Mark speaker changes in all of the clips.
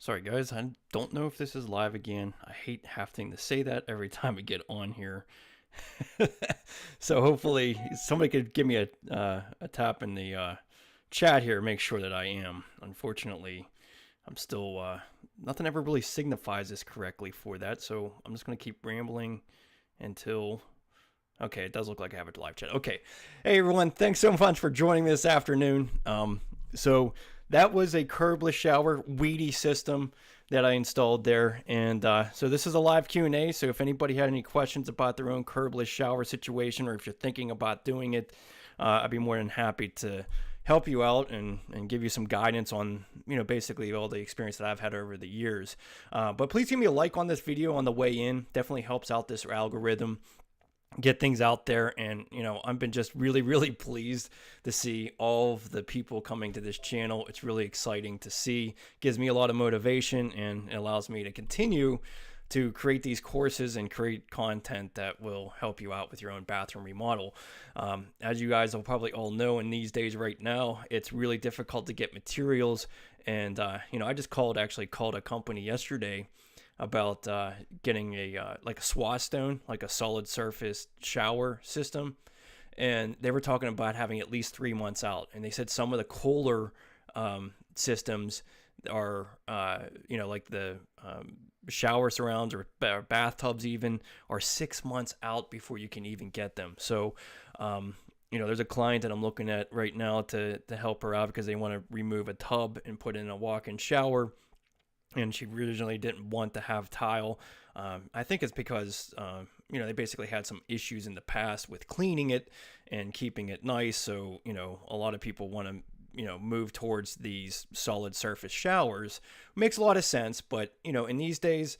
Speaker 1: Sorry guys, I don't know if this is live again. I hate having to say that every time I get on here. So hopefully somebody could give me a tap in the chat here, make sure that I am. Unfortunately, I'm still, nothing ever really signifies this correctly for that, so I'm just going to keep rambling until... Okay, it does look like I have a live chat. Okay. Hey everyone, thanks so much for joining me this afternoon. So that was a curbless shower WEDI system that I installed there. And so this is a live Q&A. So if anybody had any questions about their own curbless shower situation, or if you're thinking about doing it, I'd be more than happy to help you out and give you some guidance on, basically all the experience that I've had over the years. But please give me a like on this video on the way in. Definitely helps out this algorithm, get things out there. And I've been just really pleased to see all of the people coming to this channel. It's really exciting to see, gives me a lot of motivation, and it allows me to continue to create these courses and create content that will help you out with your own bathroom remodel. As you guys will probably all know, in these days right now, it's really difficult to get materials. And I just called a company yesterday about getting a like a swath stone, like a solid surface shower system, and they were talking about having at least 3 months out. And they said some of the Kohler systems are like the shower surrounds or bathtubs even are 6 months out before you can even get them. So there's a client that I'm looking at right now to help her out because they want to remove a tub and put in a walk-in shower. And she originally didn't want to have tile. I think it's because, they basically had some issues in the past with cleaning it and keeping it nice. So, a lot of people want to, move towards these solid surface showers. Makes a lot of sense. But, in these days,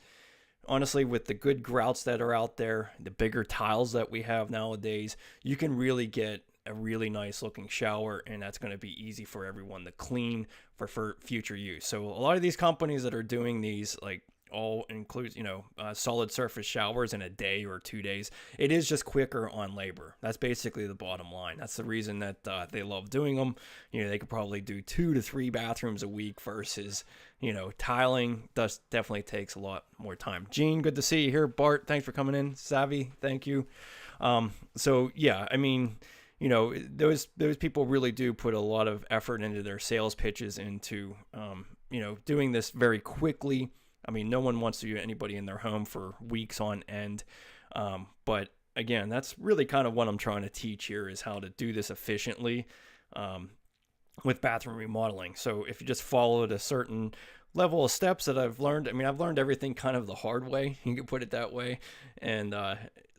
Speaker 1: honestly, with the good grouts that are out there, the bigger tiles that we have nowadays, you can really get a really nice looking shower, and that's going to be easy for everyone to clean for future use. So a lot of these companies that are doing these, like, all includes solid surface showers in a day or 2 days, it is just quicker on labor. That's basically the bottom line. That's the reason that they love doing them. They could probably do 2 to 3 bathrooms a week versus tiling definitely takes a lot more time. Gene, good to see you here. Bart, thanks for coming in. Savvy, thank you. So yeah, I mean, those people really do put a lot of effort into their sales pitches, into doing this very quickly. I mean, no one wants to get anybody in their home for weeks on end. But again, that's really kind of what I'm trying to teach here, is how to do this efficiently with bathroom remodeling. So if you just followed a certain level of steps that I've learned, I've learned everything kind of the hard way, you can put it that way. And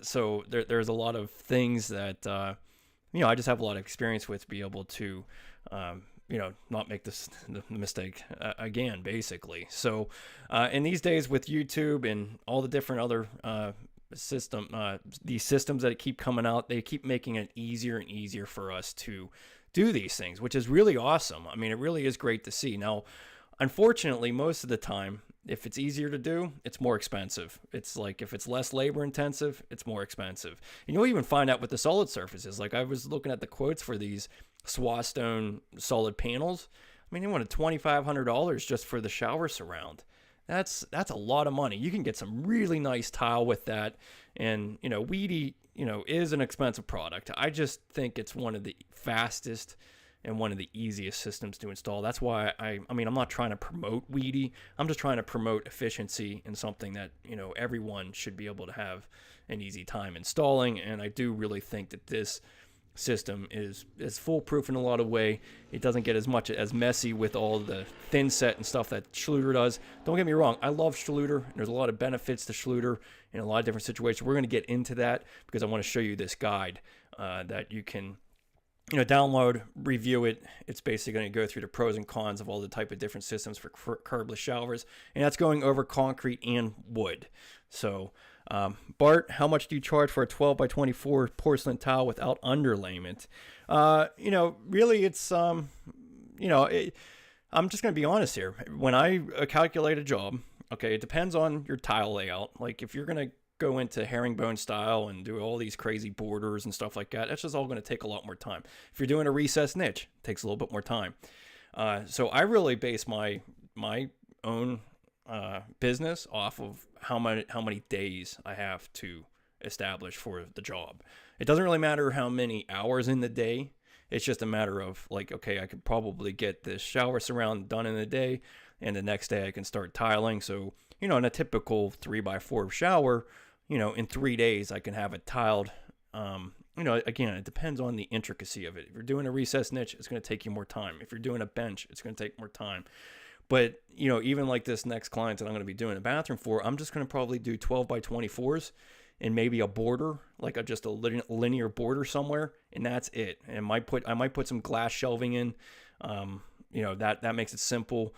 Speaker 1: so there's a lot of things that I just have a lot of experience with, to be able to, not make the mistake again, basically. So in these days with YouTube and all the different other these systems that keep coming out, they keep making it easier and easier for us to do these things, which is really awesome. It really is great to see. Now, unfortunately, most of the time, if it's easier to do, it's more expensive. It's like, if it's less labor intensive, it's more expensive. And you'll even find out with the solid surfaces. Like, I was looking at the quotes for these swath stone solid panels. They wanted $2,500 just for the shower surround. That's a lot of money. You can get some really nice tile with that. And, WEDI, is an expensive product. I just think it's one of the fastest and one of the easiest systems to install. That's why I'm not trying to promote WEDI. I'm just trying to promote efficiency and something that, everyone should be able to have an easy time installing. And I do really think that this system is foolproof in a lot of way. It doesn't get as messy with all the thin set and stuff that Schluter does. Don't get me wrong, I love Schluter. There's a lot of benefits to Schluter in a lot of different situations. We're going to get into that because I want to show you this guide that you can download, review it. It's basically going to go through the pros and cons of all the type of different systems for curbless showers, and that's going over concrete and wood. So Bart, how much do you charge for a 12 by 24 porcelain tile without underlayment? Really, it's I'm just going to be honest here. When I calculate a job, okay, it depends on your tile layout. Like, if you're going to go into herringbone style and do all these crazy borders and stuff like that, that's just all going to take a lot more time. If you're doing a recessed niche, it takes a little bit more time. So I really base my own business off of how many days I have to establish for the job. It doesn't really matter how many hours in the day. It's just a matter of like, okay, I could probably get this shower surround done in a day, and the next day I can start tiling. So, in a typical 3x4 shower, in 3 days I can have it tiled. Again, it depends on the intricacy of it. If you're doing a recessed niche, it's going to take you more time. If you're doing a bench, it's going to take more time. But, even like this next client that I'm going to be doing a bathroom for, I'm just going to probably do 12x24s and maybe a border, like just a linear border somewhere, and that's it. And I might put some glass shelving in. That makes it simple.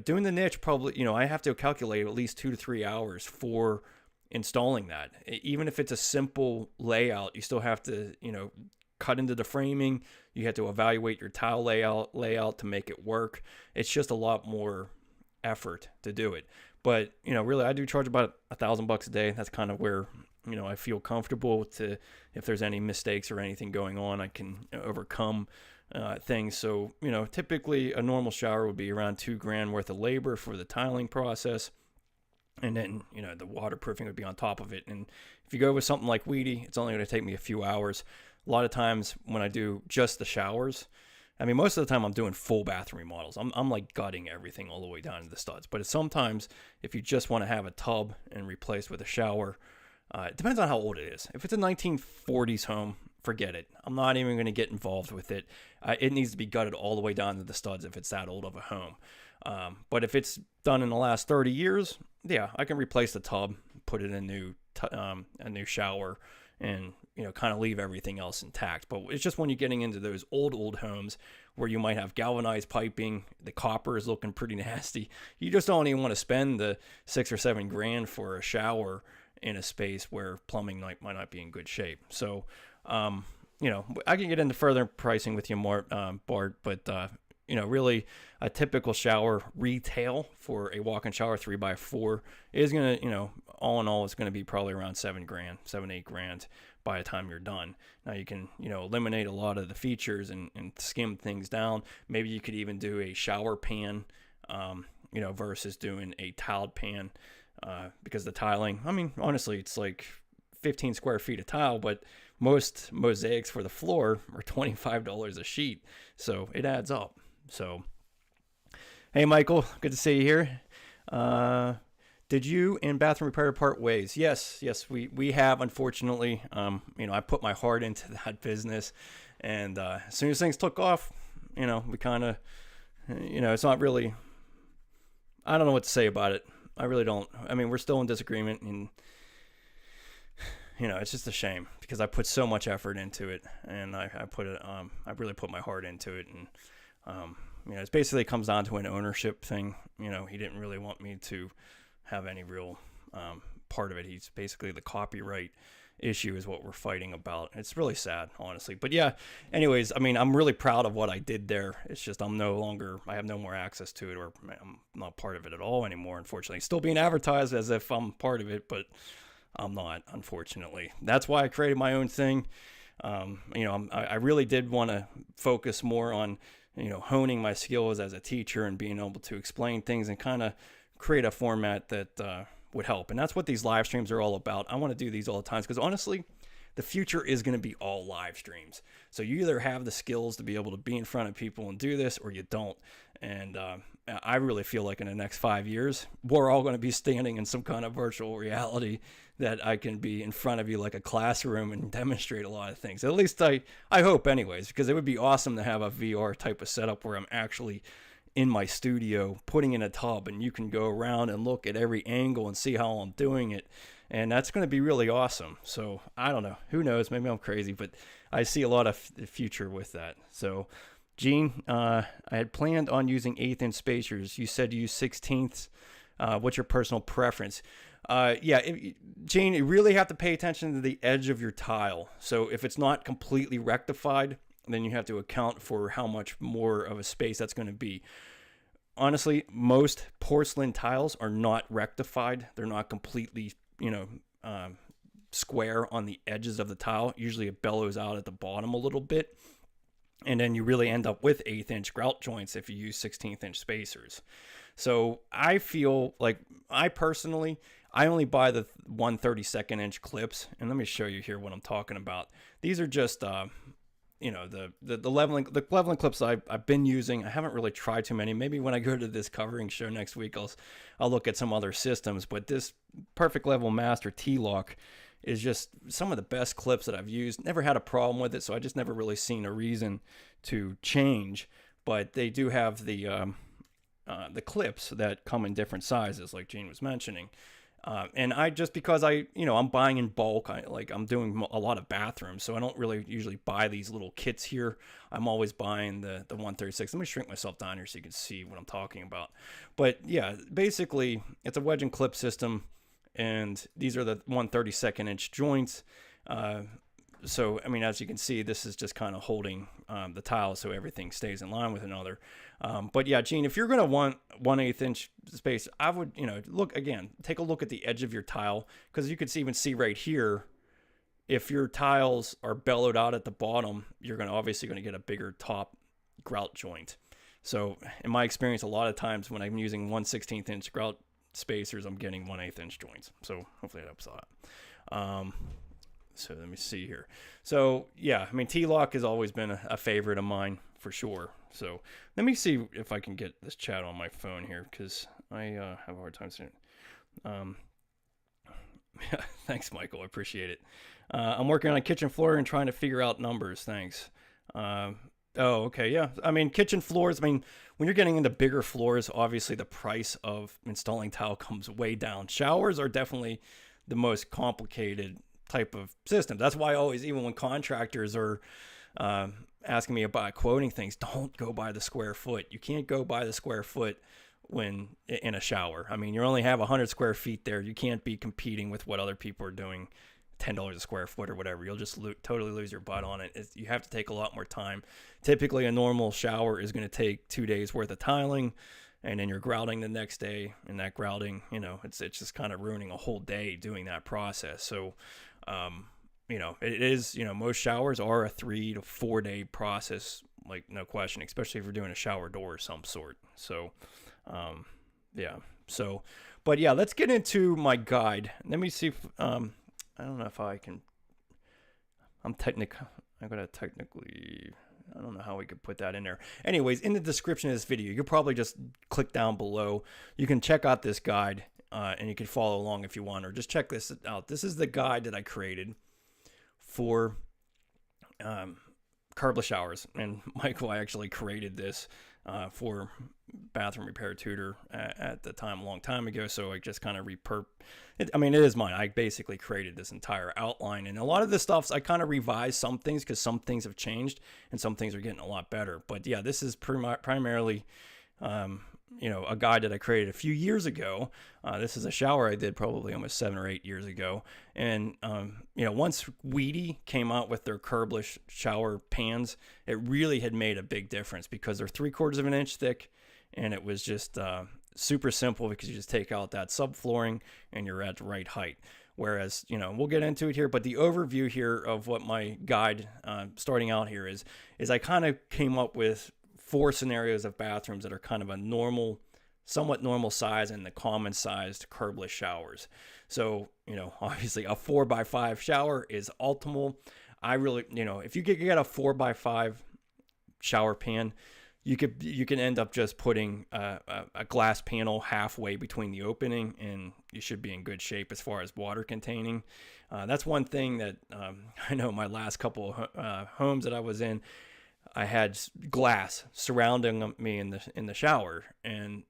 Speaker 1: Doing the niche probably, I have to calculate at least 2 to 3 hours for installing that. Even if it's a simple layout, you still have to, cut into the framing. You have to evaluate your tile layout to make it work. It's just a lot more effort to do it. But, really, I do charge about $1,000 a day. That's kind of where, I feel comfortable to, if there's any mistakes or anything going on, I can overcome things. So, typically a normal shower would be around $2,000 worth of labor for the tiling process. And then, the waterproofing would be on top of it. And if you go with something like WEDI, it's only going to take me a few hours. A lot of times when I do just the showers, most of the time I'm doing full bathroom remodels. I'm like gutting everything all the way down to the studs. But sometimes if you just want to have a tub and replace with a shower, it depends on how old it is. If it's a 1940s home, forget it. I'm not even going to get involved with it. It needs to be gutted all the way down to the studs if it's that old of a home. But if it's done in the last 30 years, yeah, I can replace the tub, put it in a new shower, and kind of leave everything else intact. But it's just when you're getting into those old homes where you might have galvanized piping, the copper is looking pretty nasty. You just don't even want to spend the $6 or $7,000 for a shower in a space where plumbing might not be in good shape. So, I can get into further pricing with you more, Bart, but really a typical shower retail for a walk-in shower 3x4 is going to, all in all, it's going to be probably around $7,000, $8,000 by the time you're done. Now you can, eliminate a lot of the features and skim things down. Maybe you could even do a shower pan, versus doing a tiled pan, because the tiling, honestly, it's like 15 square feet of tile, but most mosaics for the floor are $25 a sheet. So it adds up. So, hey, Michael, good to see you here. Did you and bathroom repair part ways? Yes, we have, unfortunately. I put my heart into that business, and as soon as things took off, we kind of, it's not really, I don't know what to say about it. I really don't. We're still in disagreement, and it's just a shame because I put so much effort into it, and I really put my heart into it, and it basically comes down to an ownership thing. He didn't really want me to have any real part of it. He's basically the copyright issue is what we're fighting about. It's really sad, honestly. But yeah, anyways, I'm really proud of what I did there. It's just I have no more access to it, or I'm not part of it at all anymore, unfortunately. Still being advertised as if I'm part of it, but I'm not, unfortunately. That's why I created my own thing. I really did want to focus more on, honing my skills as a teacher and being able to explain things and kind of create a format that would help. And that's what these live streams are all about. I want to do these all the time because honestly, the future is going to be all live streams. So you either have the skills to be able to be in front of people and do this, or you don't. And I really feel like in the next 5 years, we're all going to be standing in some kind of virtual reality that I can be in front of you like a classroom and demonstrate a lot of things. At least I hope anyways, because it would be awesome to have a VR type of setup where I'm actually in my studio putting in a tub and you can go around and look at every angle and see how I'm doing it. And that's going to be really awesome. So I don't know. Who knows? Maybe I'm crazy, but I see a lot of future with that. So Gene, I had planned on using 1/8" spacers. You said use 1/16. What's your personal preference? Gene, you really have to pay attention to the edge of your tile. So if it's not completely rectified, then you have to account for how much more of a space that's going to be. Honestly, most porcelain tiles are not rectified. They're not completely, square on the edges of the tile. Usually it bellows out at the bottom a little bit. And then you really end up with 1/8 inch grout joints if you use 16th inch spacers. So I feel like I personally, I only buy the 1/32 inch clips. And let me show you here what I'm talking about. These are just, the leveling clips I've been using. I haven't really tried too many. Maybe when I go to this covering show next week, I'll look at some other systems. But this Perfect Level Master T-Lock is just some of the best clips that I've used. Never had a problem with it, so I just never really seen a reason to change. But they do have the clips that come in different sizes, like Gene was mentioning. And I just because I'm buying in bulk, I'm doing a lot of bathrooms, so I don't really usually buy these little kits here. I'm always buying the 136. Let me shrink myself down here so you can see what I'm talking about. But yeah, basically it's a wedge and clip system, and these are the 1/32 inch joints. So, I mean, as you can see, this is just kind of holding the tile so everything stays in line with another. But yeah, Gene, if you're going to want 1/8 inch space, I would, take a look at the edge of your tile, because you could even see right here, if your tiles are bellowed out at the bottom, you're obviously going to get a bigger top grout joint. So in my experience, a lot of times when I'm using 1/16 inch grout spacers, I'm getting 1/8 inch joints. So hopefully that helps a lot. So let me see here. So yeah, I mean, T-Lock has always been a favorite of mine for sure. So let me see if I can get this chat on my phone here, because I have a hard time seeing it. Thanks, Michael. I appreciate it. I'm working on a kitchen floor and trying to figure out numbers. Thanks. Oh, okay. Yeah. I mean, kitchen floors, when you're getting into bigger floors, obviously the price of installing tile comes way down. Showers are definitely the most complicated type of system. That's why I always, even when contractors are asking me about quoting things, don't go by the square foot. You can't go by the square foot when in a shower. I mean, you only have 100 square feet there. You can't be competing with what other people are doing, $10 a square foot or whatever. You'll just totally lose your butt on it. You have to take a lot more time. Typically, a normal shower is going to take 2 days worth of tiling, and then you're grouting the next day, and that grouting, it's just kind of ruining a whole day doing that process. So, it is, most showers are a 3 to 4 day process, like no question, especially if you're doing a shower door of some sort. So, yeah. So, but yeah, let's get into my guide. Let me see if, I don't know if I can, I don't know how we could put that in there. Anyways, in the description of this video, you could probably just click down below. You can check out this guide, and you can follow along if you want, or just check this out. This is the guide that I created for Curbless showers. And Michael, I actually created this for Bathroom Repair Tutor at the time, a long time ago. So I just kind of it is mine. I basically created this entire outline, and a lot of this stuff I kind of revised some things because some things have changed and some things are getting a lot better. But yeah, this is primarily a guide that I created a few years ago. This is a shower I did probably almost 7 or 8 years ago. And, once WEDI came out with their Curbless shower pans, it really had made a big difference because they're 3/4 of an inch thick, and it was just super simple because you just take out that subflooring and you're at the right height. Whereas, we'll get into it here, but the overview here of what my guide starting out here is I kind of came up with 4 scenarios of bathrooms that are kind of a somewhat normal size and the common sized curbless showers. So, obviously a 4x5 shower is optimal. I really, if you get a 4x5 shower pan, you can end up just putting a glass panel halfway between the opening, and you should be in good shape as far as water containing. That's one thing that I know my last couple of homes that I was in, I had glass surrounding me in the shower, and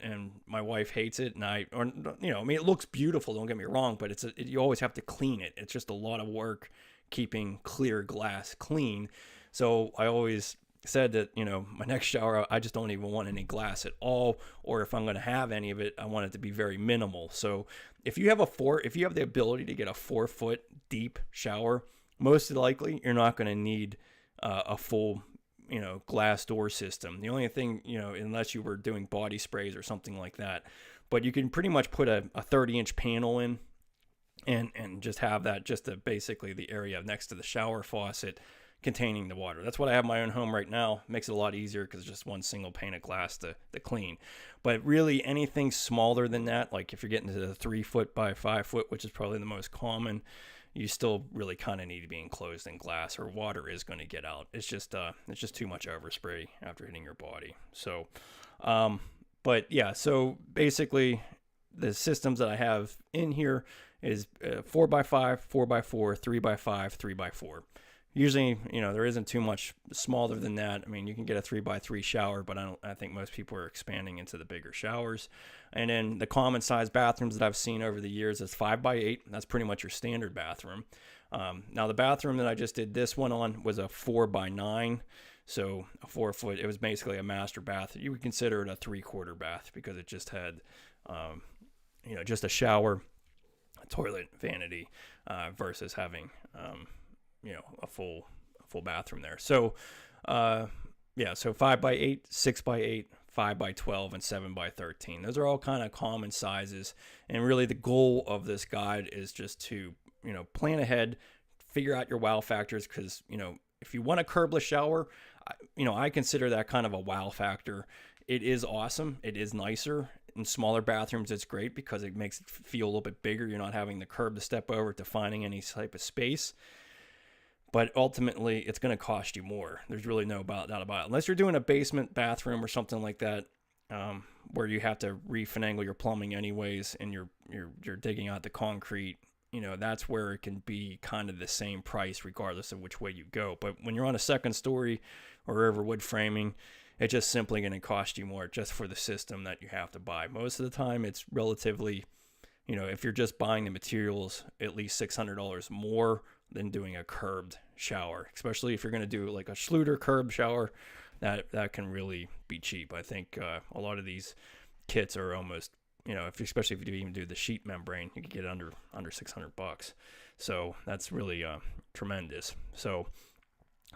Speaker 1: my wife hates it, and it looks beautiful, don't get me wrong, but you always have to clean it. It's just a lot of work keeping clear glass clean. So I always said that, my next shower, I just don't even want any glass at all, or if I'm going to have any of it, I want it to be very minimal. So if you have the ability to get a 4-foot deep shower, most likely you're not going to need a full glass door system. The only thing, unless you were doing body sprays or something like that, but you can pretty much put a 30-inch panel in and just have that, just basically the area next to the shower faucet containing the water. That's what I have in my own home right now. Makes it a lot easier because it's just one single pane of glass to clean. But really anything smaller than that, like if you're getting to the 3 foot by 5 foot, which is probably the most common, you still really kind of need to be enclosed in glass, or water is going to get out. It's just too much overspray after hitting your body. So, but yeah, so basically the systems that I have in here is 4x5, 4x4, 3x5, 3x4. Usually, there isn't too much smaller than that. I mean, you can get a 3x3 shower, but I think most people are expanding into the bigger showers. And then the common size bathrooms that I've seen over the years is 5x8. That's pretty much your standard bathroom. Now the bathroom that I just did this one on was a 4x9. So a 4 foot, it was basically a master bath. You would consider it a 3/4 bath because it just had, just a shower, a toilet, vanity, versus having, a full bathroom there. So, so 5x8, 6x8, 5x12, and 7x13. Those are all kind of common sizes. And really the goal of this guide is just to, plan ahead, figure out your wow factors. Because, if you want a curbless shower, I consider that kind of a wow factor. It is awesome. It is nicer. In smaller bathrooms, it's great because it makes it feel a little bit bigger. You're not having the curb to step over to finding any type of space. But ultimately, it's going to cost you more. There's really no doubt about it. Unless you're doing a basement bathroom or something like that, where you have to refinagle your plumbing anyways, and you're digging out the concrete. That's where it can be kind of the same price regardless of which way you go. But when you're on a second story or over wood framing, it's just simply going to cost you more just for the system that you have to buy. Most of the time, it's relatively, if you're just buying the materials, at least $600 more than doing a curbed shower, especially if you're going to do like a Schluter curb shower. That can really be cheap. I think a lot of these kits are almost, especially if you even do the sheet membrane, you can get under $600. So that's really tremendous. So,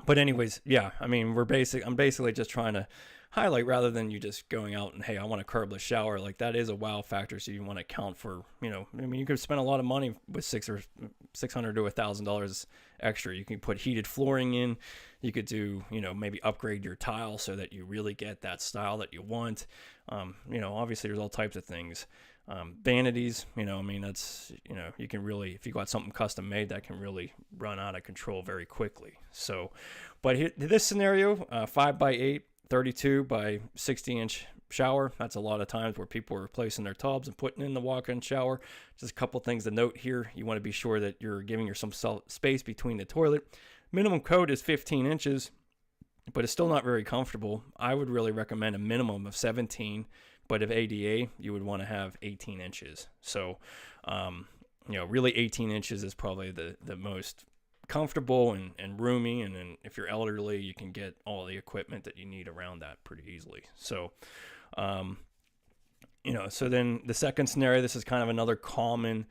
Speaker 1: but anyways, yeah, I mean, I'm basically just trying to highlight, rather than you just going out and, hey, I want a curbless shower. Like, that is a wow factor. So you want to account for, you could spend a lot of money with $600 to $1,000 extra. You can put heated flooring in. You could do, maybe upgrade your tile so that you really get that style that you want. Obviously there's all types of things. Vanities, that's, you can really, if you got something custom made, that can really run out of control very quickly. So, but here, this scenario, 5x8, 32 by 60 inch shower. That's a lot of times where people are replacing their tubs and putting in the walk-in shower. Just a couple things to note here. You want to be sure that you're giving yourself some space between the toilet. Minimum code is 15 inches, but it's still not very comfortable. I would really recommend a minimum of 17, but if ADA, you would want to have 18 inches. So, really 18 inches is probably the most comfortable and roomy, and then if you're elderly, you can get all the equipment that you need around that pretty easily. So, so then the second scenario, this is kind of another common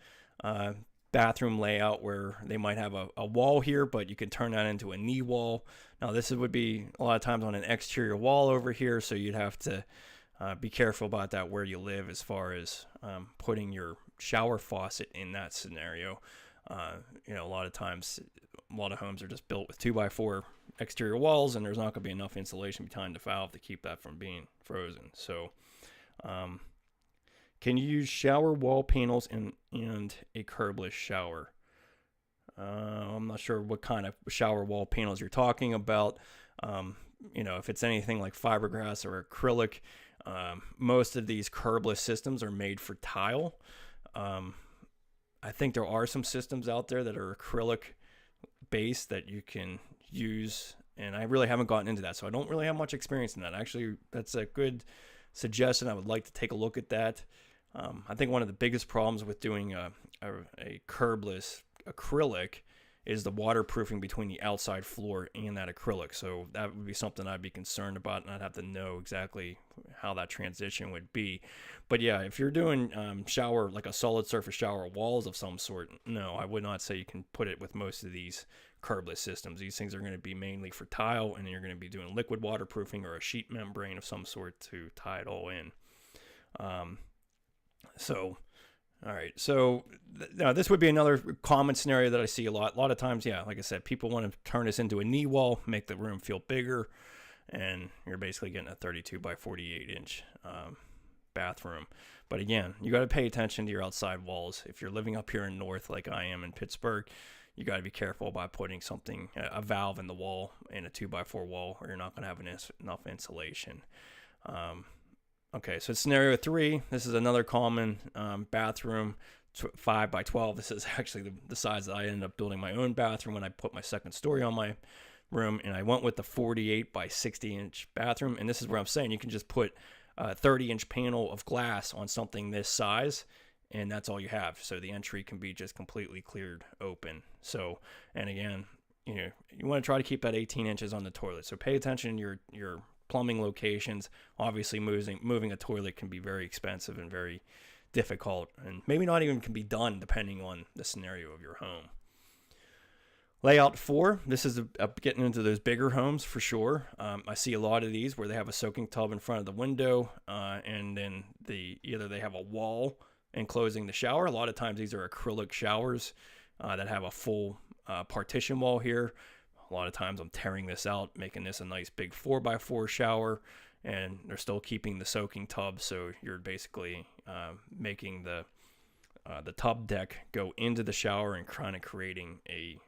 Speaker 1: bathroom layout where they might have a wall here, but you can turn that into a knee wall. Now this would be a lot of times on an exterior wall over here, so you'd have to be careful about that where you live as far as putting your shower faucet in that scenario. A lot of times, a lot of homes are just built with 2x4 exterior walls, and there's not going to be enough insulation behind the valve to keep that from being frozen. So, can you use shower wall panels and a curbless shower? I'm not sure what kind of shower wall panels you're talking about. If it's anything like fiberglass or acrylic, most of these curbless systems are made for tile. I think there are some systems out there that are acrylic based that you can use, and I really haven't gotten into that, so I don't really have much experience in that. Actually, that's a good suggestion. I would like to take a look at that. I think one of the biggest problems with doing a curbless acrylic is the waterproofing between the outside floor and that acrylic. So that would be something I'd be concerned about, and I'd have to know exactly how that transition would be. But yeah, if you're doing shower, like a solid surface shower walls of some sort, no, I would not say you can put it with most of these curbless systems. These things are going to be mainly for tile, and you're going to be doing liquid waterproofing or a sheet membrane of some sort to tie it all in. All right. So now this would be another common scenario that I see a lot. A lot of times, yeah, like I said, people want to turn this into a knee wall, make the room feel bigger, and you're basically getting a 32 by 48 inch bathroom. But again, you got to pay attention to your outside walls. If you're living up here in North, like I am in Pittsburgh, you got to be careful by putting something, a valve in the wall, in a 2x4 wall, or you're not going to have enough insulation. Okay, so scenario 3, this is another common bathroom, 5 by 12. This is actually the size that I ended up building my own bathroom when I put my second story on my room, and I went with the 48 by 60 inch bathroom. And this is where I'm saying you can just put a 30-inch panel of glass on something this size, and that's all you have. So the entry can be just completely cleared open. So, and again, you know, you want to try to keep that 18 inches on the toilet. So pay attention to your plumbing locations. Obviously, moving a toilet can be very expensive and very difficult, and maybe not even can be done depending on the scenario of your home. Layout 4, this is getting into those bigger homes for sure. I see a lot of these where they have a soaking tub in front of the window, and then either they have a wall enclosing the shower. A lot of times these are acrylic showers that have a full partition wall here. A lot of times I'm tearing this out, making this a nice big 4x4 shower, and they're still keeping the soaking tub. So you're basically making the tub deck go into the shower and kind of creating a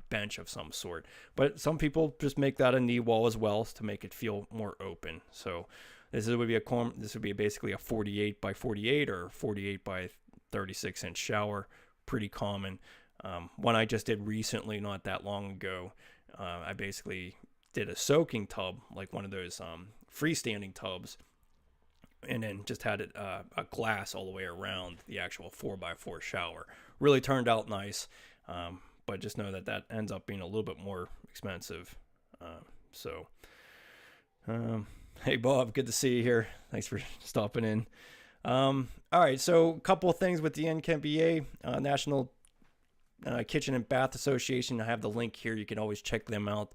Speaker 1: bench of some sort. But some people just make that a knee wall as well to make it feel more open. So this would be basically a 48 by 48 or 48 by 36 inch shower. Pretty common. One I just did recently, not that long ago. I basically did a soaking tub, like one of those freestanding tubs, and then just had it a glass all the way around the actual 4x4 shower. Really turned out nice, but just know that ends up being a little bit more expensive. Hey Bob, good to see you here. Thanks for stopping in. All right, so a couple of things with the NKBA, National Kitchen and Bath Association. I have the link here. You can always check them out.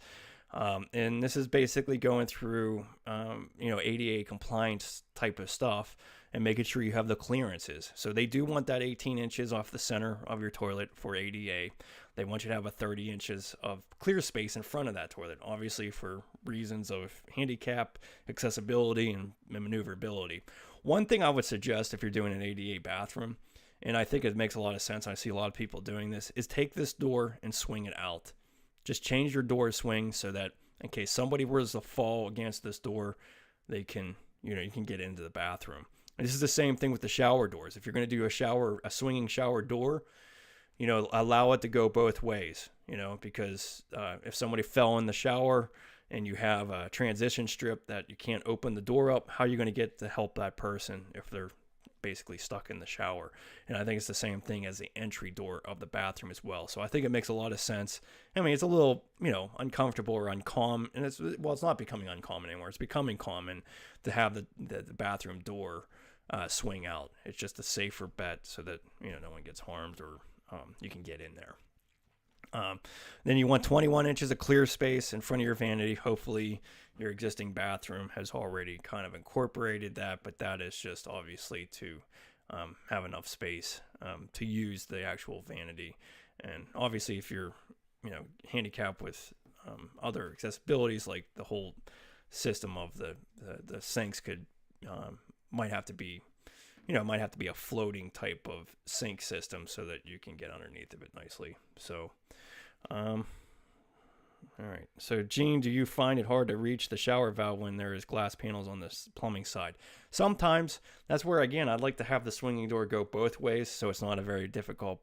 Speaker 1: And this is basically going through, ADA compliance type of stuff and making sure you have the clearances. So they do want that 18 inches off the center of your toilet for ADA. They want you to have a 30 inches of clear space in front of that toilet, obviously for reasons of handicap, accessibility, and maneuverability. One thing I would suggest if you're doing an ADA bathroom, and I think it makes a lot of sense, I see a lot of people doing this, is take this door and swing it out. Just change your door swing so that in case somebody were to fall against this door, they can, you can get into the bathroom. And this is the same thing with the shower doors. If you're going to do a swinging shower door, allow it to go both ways, because if somebody fell in the shower and you have a transition strip that you can't open the door up, how are you going to get to help that person if they're basically stuck in the shower? And I think it's the same thing as the entry door of the bathroom as well. So I think it makes a lot of sense. I mean, it's a little, uncomfortable or uncommon, and it's not becoming uncommon anymore. It's becoming common to have the bathroom door swing out. It's just a safer bet so that, no one gets harmed or you can get in there. Then you want 21 inches of clear space in front of your vanity. Hopefully your existing bathroom has already kind of incorporated that, but that is just obviously to have enough space to use the actual vanity. And obviously if you're, handicapped with other accessibilities, like the whole system of the sinks might have to be a floating type of sink system so that you can get underneath of it nicely. So, all right. So, Gene, do you find it hard to reach the shower valve when there is glass panels on the plumbing side? Sometimes. That's where, again, I'd like to have the swinging door go both ways, so it's not a very difficult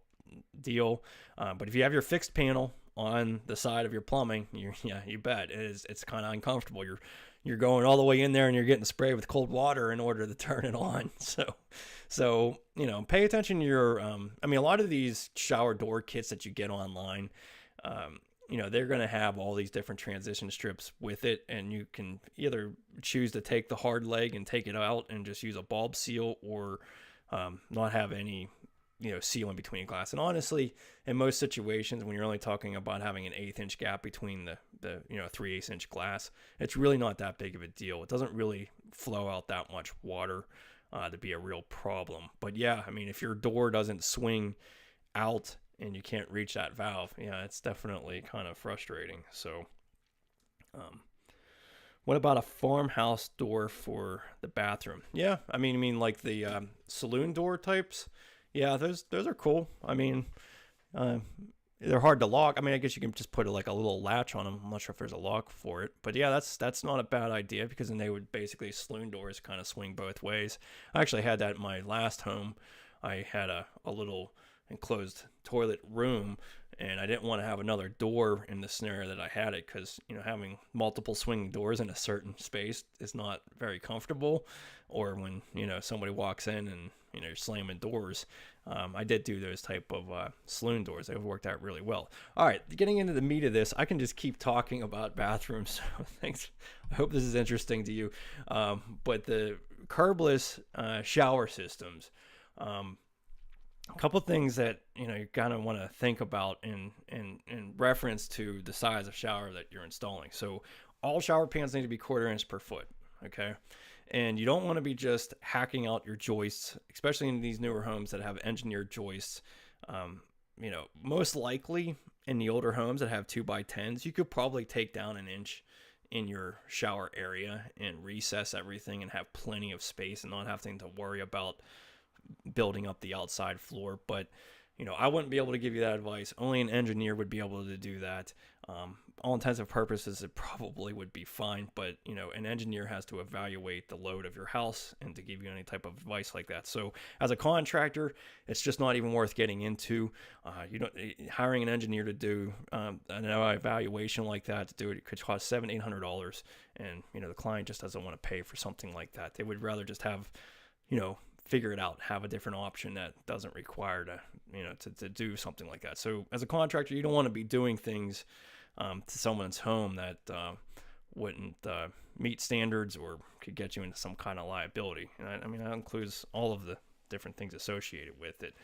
Speaker 1: deal. But if you have your fixed panel on the side of your plumbing, you bet it's kind of uncomfortable. You're going all the way in there and you're getting sprayed with cold water in order to turn it on. So pay attention to your, a lot of these shower door kits that you get online, they're going to have all these different transition strips with it, and you can either choose to take the hard leg and take it out and just use a bulb seal, or not have any seal in between glass. And honestly, in most situations, when you're only talking about having an 1/8 inch gap between the 3/8 inch glass, it's really not that big of a deal. It doesn't really flow out that much water. to be a real problem. But yeah, I mean, if your door doesn't swing out and you can't reach that valve, yeah, it's definitely kind of frustrating. So, what about a farmhouse door for the bathroom? Yeah, I mean like the saloon door types. Yeah, those are cool. I mean, uh, they're hard to lock. I mean, I guess you can just put like a little latch on them. I'm not sure if there's a lock for it, but yeah, that's not a bad idea, because then they would basically, saloon doors kind of swing both ways. I actually had that in my last home. I had a little enclosed toilet room, and I didn't want to have another door in the scenario that I had it, because having multiple swinging doors in a certain space is not very comfortable. Or when somebody walks in and you're slamming doors. I did do those type of saloon doors. They've worked out really well. All right, getting into the meat of this, I can just keep talking about bathrooms. So thanks. I hope this is interesting to you. But the curbless shower systems. A couple things that you kind of want to think about in reference to the size of shower that you're installing. So all shower pans need to be 1/4 inch per foot. Okay. And you don't want to be just hacking out your joists, especially in these newer homes that have engineered joists. Most likely in the older homes that have 2x10s, you could probably take down 1 inch in your shower area and recess everything and have plenty of space and not having to worry about building up the outside floor. But I wouldn't be able to give you that advice. Only an engineer would be able to do that. All intents and purposes, it probably would be fine, but an engineer has to evaluate the load of your house and to give you any type of advice like that. So as a contractor, it's just not even worth getting into. Hiring an engineer to do an evaluation like that, to do it could cost $700-800, and the client just doesn't want to pay for something like that. They would rather just have figure it out, have a different option that doesn't require to do something like that. So as a contractor, you don't want to be doing things to someone's home that wouldn't meet standards or could get you into some kind of liability. And I mean, that includes all of the different things associated with it.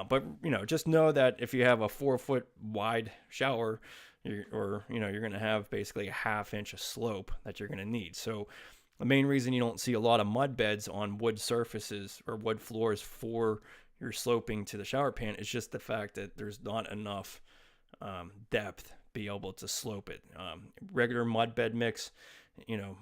Speaker 1: But just know that if you have a 4-foot wide shower, you're going to have basically a 1/2 inch of slope that you're going to need. So the main reason you don't see a lot of mud beds on wood surfaces or wood floors for your sloping to the shower pan is just the fact that there's not enough depth to be able to slope it. Regular mud bed mix,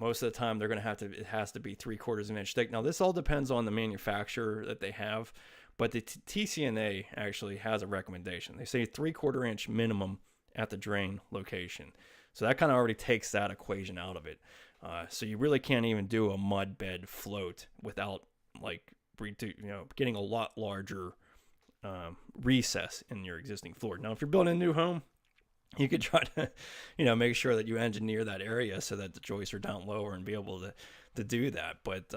Speaker 1: most of the time it has to be 3/4 inch thick. Now this all depends on the manufacturer that they have, but the TCNA actually has a recommendation. They say 3/4 inch minimum at the drain location. So that kind of already takes that equation out of it. So you really can't even do a mud bed float without getting a lot larger recess in your existing floor. Now, if you're building a new home, you could try to, make sure that you engineer that area so that the joists are down lower and be able to do that. But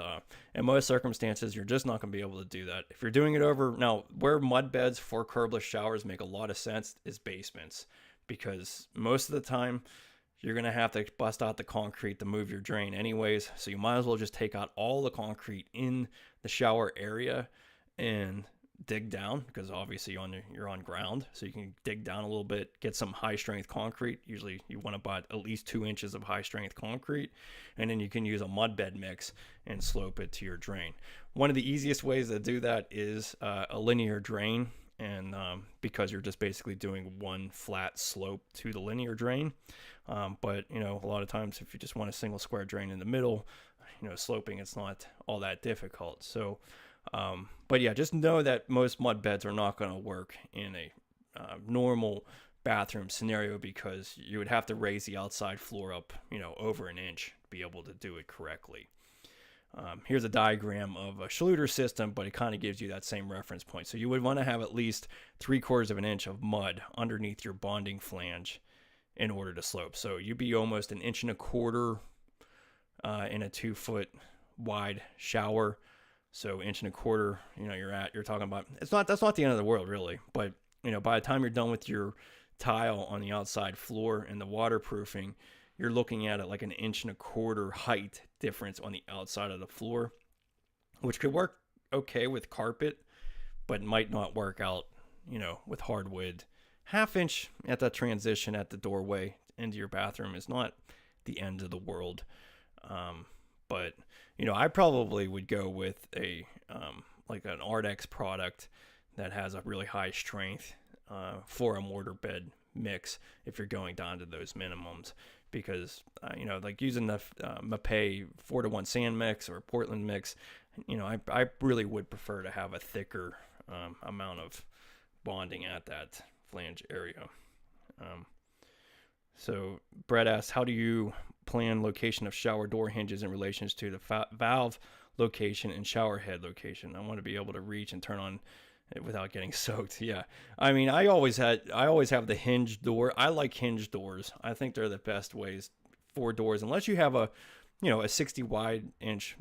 Speaker 1: in most circumstances, you're just not going to be able to do that. If you're doing it over, now where mud beds for curbless showers make a lot of sense is basements, because most of the time, you're going to have to bust out the concrete to move your drain anyways. So you might as well just take out all the concrete in the shower area and dig down, because obviously you're on ground. So you can dig down a little bit, get some high strength concrete. Usually you want to buy at least 2 inches of high strength concrete. And then you can use a mud bed mix and slope it to your drain. One of the easiest ways to do that is a linear drain. And because you're just basically doing one flat slope to the linear drain. But a lot of times if you just want a single square drain in the middle, sloping, it's not all that difficult. So, but yeah, just know that most mud beds are not going to work in a normal bathroom scenario, because you would have to raise the outside floor up, over 1 inch to be able to do it correctly. Here's a diagram of a Schluter system, but it kind of gives you that same reference point. So you would want to have at least 3/4 inch of mud underneath your bonding flange in order to slope. So you'd be almost 1.25 inches in a 2-foot wide shower. So 1.25 inches, you're talking about, that's not the end of the world really, but by the time you're done with your tile on the outside floor and the waterproofing, you're looking at it like 1.25 inch height difference on the outside of the floor, which could work okay with carpet, but might not work out, with hardwood. 1/2 inch at that transition at the doorway into your bathroom is not the end of the world. But I probably would go with a like an Ardex product that has a really high strength for a mortar bed mix if you're going down to those minimums, because like using the Mapei 4-to-1 sand mix or Portland mix, I really would prefer to have a thicker amount of bonding at that flange area. So Brett asks, how do you plan location of shower door hinges in relation to the valve location and shower head location? I want to be able to reach and turn on it without getting soaked. Yeah, I mean, I always have the hinge door. I like hinge doors. I think they're the best ways for doors. Unless you have a 60 wide inch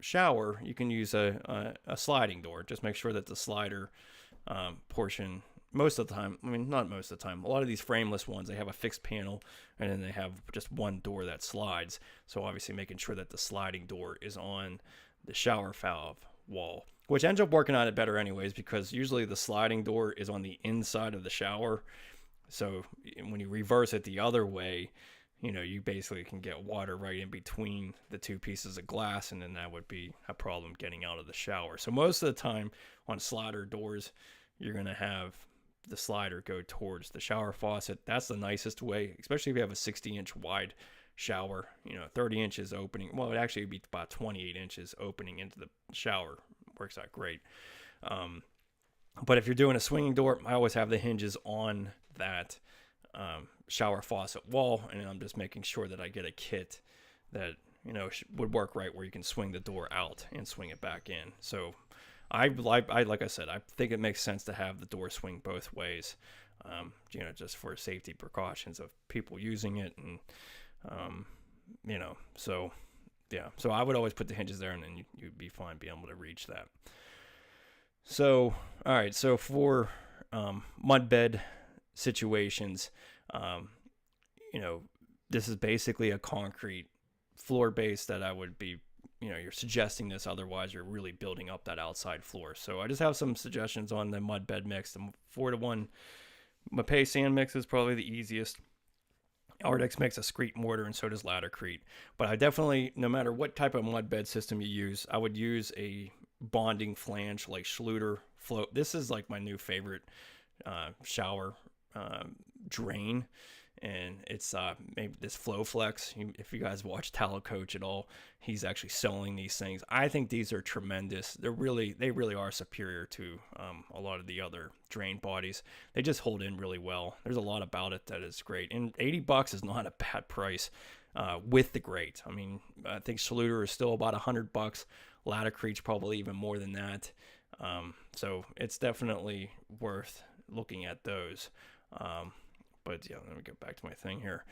Speaker 1: shower, you can use a sliding door. Just make sure that the slider portion, most of the time, I mean, not most of the time, a lot of these frameless ones, they have a fixed panel and then they have just one door that slides. So obviously making sure that the sliding door is on the shower valve wall, which ends up working on it better anyways, because usually the sliding door is on the inside of the shower. So when you reverse it the other way, you basically can get water right in between the two pieces of glass, and then that would be a problem getting out of the shower. So most of the time on slider doors, you're going to have the slider go towards the shower faucet. That's the nicest way, especially if you have a 60-inch wide shower, 30 inches opening. Well, it actually would be about 28 inches opening into the shower. Works out great. But if you're doing a swinging door, I always have the hinges on that shower faucet wall, and I'm just making sure that I get a kit that would work right, where you can swing the door out and swing it back in. So like I said, I think it makes sense to have the door swing both ways, just for safety precautions of people using it, and so yeah. So I would always put the hinges there, and then you'd be fine being able to reach that. So all right, so for mud bed situations, this is basically a concrete floor base that I would be, you're suggesting this, otherwise you're really building up that outside floor. So I just have some suggestions on the mud bed mix. The 4-to-1 Mapei sand mix is probably the easiest. Ardex makes a screed mortar, and so does Laddercrete. But I definitely, no matter what type of mud bed system you use, I would use a bonding flange like Schluter float. This is like my new favorite shower drain, and it's maybe this FlowFlex. If you guys watch Tallow Coach at all, he's actually selling these things. I think these are tremendous. They really are superior to a lot of the other drain bodies. They just hold in really well. There's a lot about it that is great, and $80 is not a bad price with the grate. I mean, I think Schluter is still about $100. Laddercrete's probably even more than that. So it's definitely worth looking at those. But yeah, let me get back to my thing here.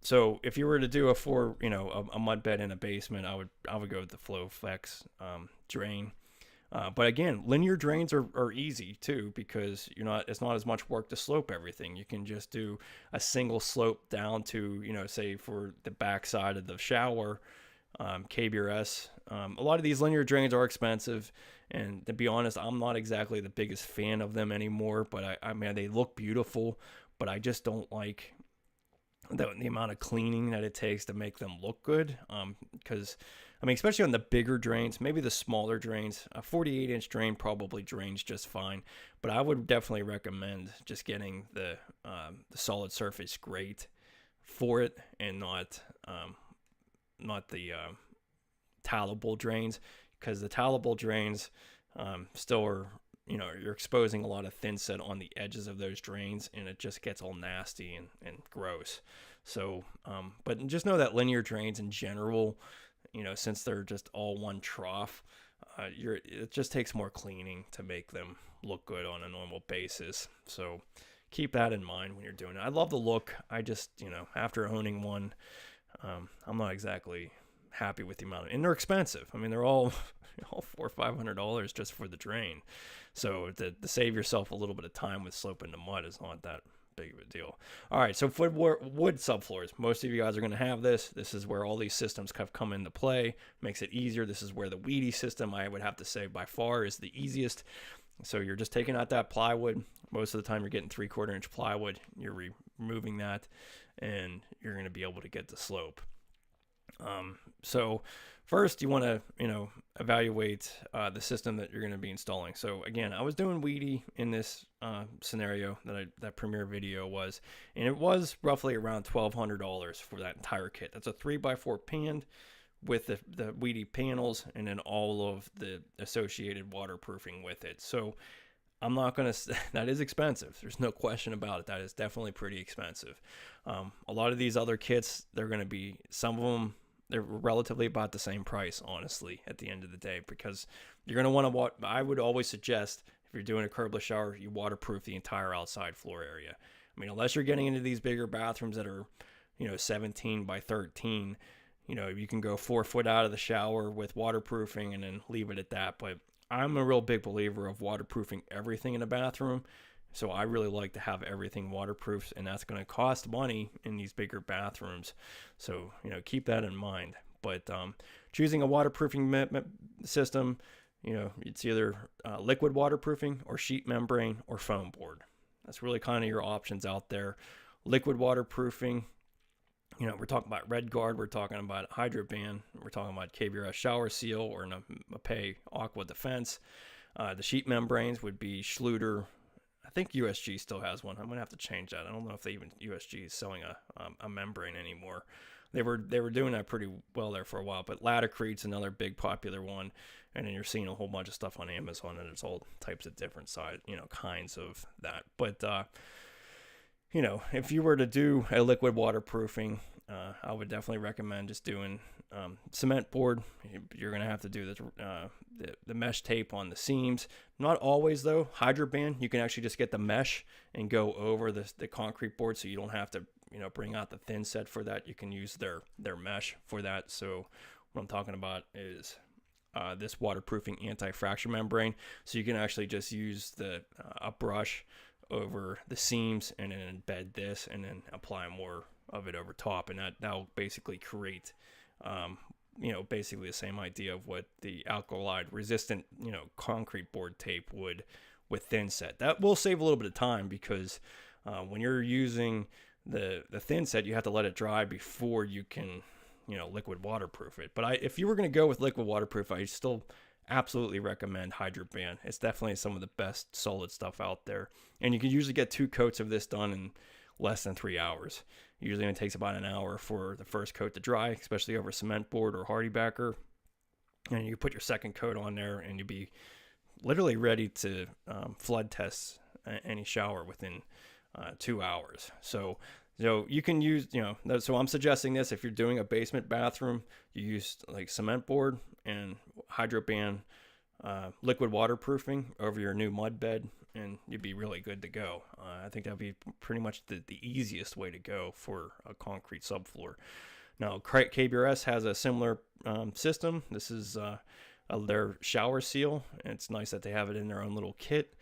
Speaker 1: So if you were to do a mud bed in a basement, I would go with the FlowFlex drain. But again, linear drains are easy too, because it's not as much work to slope everything. You can just do a single slope down to, say for the back side of the shower, KBRS. A lot of these linear drains are expensive, and to be honest, I'm not exactly the biggest fan of them anymore, but I mean, they look beautiful, but I just don't like the amount of cleaning that it takes to make them look good. Because, I mean, especially on the bigger drains, maybe the smaller drains, a 48-inch drain probably drains just fine, but I would definitely recommend just getting the solid surface grate for it, and not the tallable drains, because the tallable drains still are, you're exposing a lot of thin set on the edges of those drains, and it just gets all nasty and gross. So, but just know that linear drains in general, since they're just all one trough, it just takes more cleaning to make them look good on a normal basis. So keep that in mind when you're doing it. I love the look. I just, after owning one, I'm not exactly happy with the amount and they're expensive. I mean, they're all $400 or $500 just for the drain. So to save yourself a little bit of time with sloping the mud is not that big of a deal. All right, so wood subfloors. Most of you guys are going to have this. This is where all these systems have come into play. Makes it easier. This is where the WEDI system, I would have to say, by far is the easiest. So you're just taking out that plywood. Most of the time you're getting 3/4 inch plywood. You're removing that, and you're going to be able to get the slope. So first you want to, evaluate the system that you're going to be installing. So again, I was doing WEDI in this scenario that premiere video was, and it was roughly around $1,200 for that entire kit. That's a 3x4 pan with the WEDI panels and then all of the associated waterproofing with it. So I'm not going to, that is expensive. There's no question about it. That is definitely pretty expensive. A lot of these other kits, they're going to be, some of them, they're relatively about the same price, honestly, at the end of the day, because you're going to want to, I would always suggest if you're doing a curbless shower, you waterproof the entire outside floor area. I mean, unless you're getting into these bigger bathrooms that are, 17 by 13, you can go 4 foot out of the shower with waterproofing and then leave it at that. But I'm a real big believer of waterproofing everything in a bathroom. So I really like to have everything waterproof, and that's going to cost money in these bigger bathrooms. So, keep that in mind. But choosing a waterproofing system, it's either liquid waterproofing or sheet membrane or foam board. That's really kind of your options out there. Liquid waterproofing, we're talking about Red Guard, we're talking about Hydroban, we're talking about KBRS shower seal or Mapei Aqua Defense. The sheet membranes would be Schluter. I think USG still has one. I'm gonna have to change that. I don't know if USG is selling a membrane anymore. They were doing that pretty well there for a while, but Latacrete's another big popular one, and then you're seeing a whole bunch of stuff on Amazon, and there's all types of different kinds of that. But if you were to do a liquid waterproofing, I would definitely recommend just doing cement board. You're going to have to do the mesh tape on the seams. Not always, though. Hydroban, you can actually just get the mesh and go over the concrete board, so you don't have to bring out the thin set for that. You can use their mesh for that. So what I'm talking about is this waterproofing anti-fracture membrane. So you can actually just use a brush over the seams and then embed this and then apply more of it over top, and that'll basically create basically the same idea of what the alkali resistant concrete board tape would with thin set. That will save a little bit of time, because when you're using the thin set, you have to let it dry before you can liquid waterproof it. But if you were going to go with liquid waterproof, I still absolutely recommend Hydroban. It's definitely some of the best solid stuff out there, and you can usually get 2 coats of this done in less than 3 hours. Usually it takes about an hour for the first coat to dry, especially over cement board or hardy backer, and you put your second coat on there and you'll be literally ready to flood test any shower within 2 hours. So you can use, so I'm suggesting this: if you're doing a basement bathroom, you use like cement board and Hydroban liquid waterproofing over your new mud bed, and you'd be really good to go. I think that'd be pretty much the easiest way to go for a concrete subfloor. Now, KBRS has a similar system. This is their shower seal, and it's nice that they have it in their own little kit.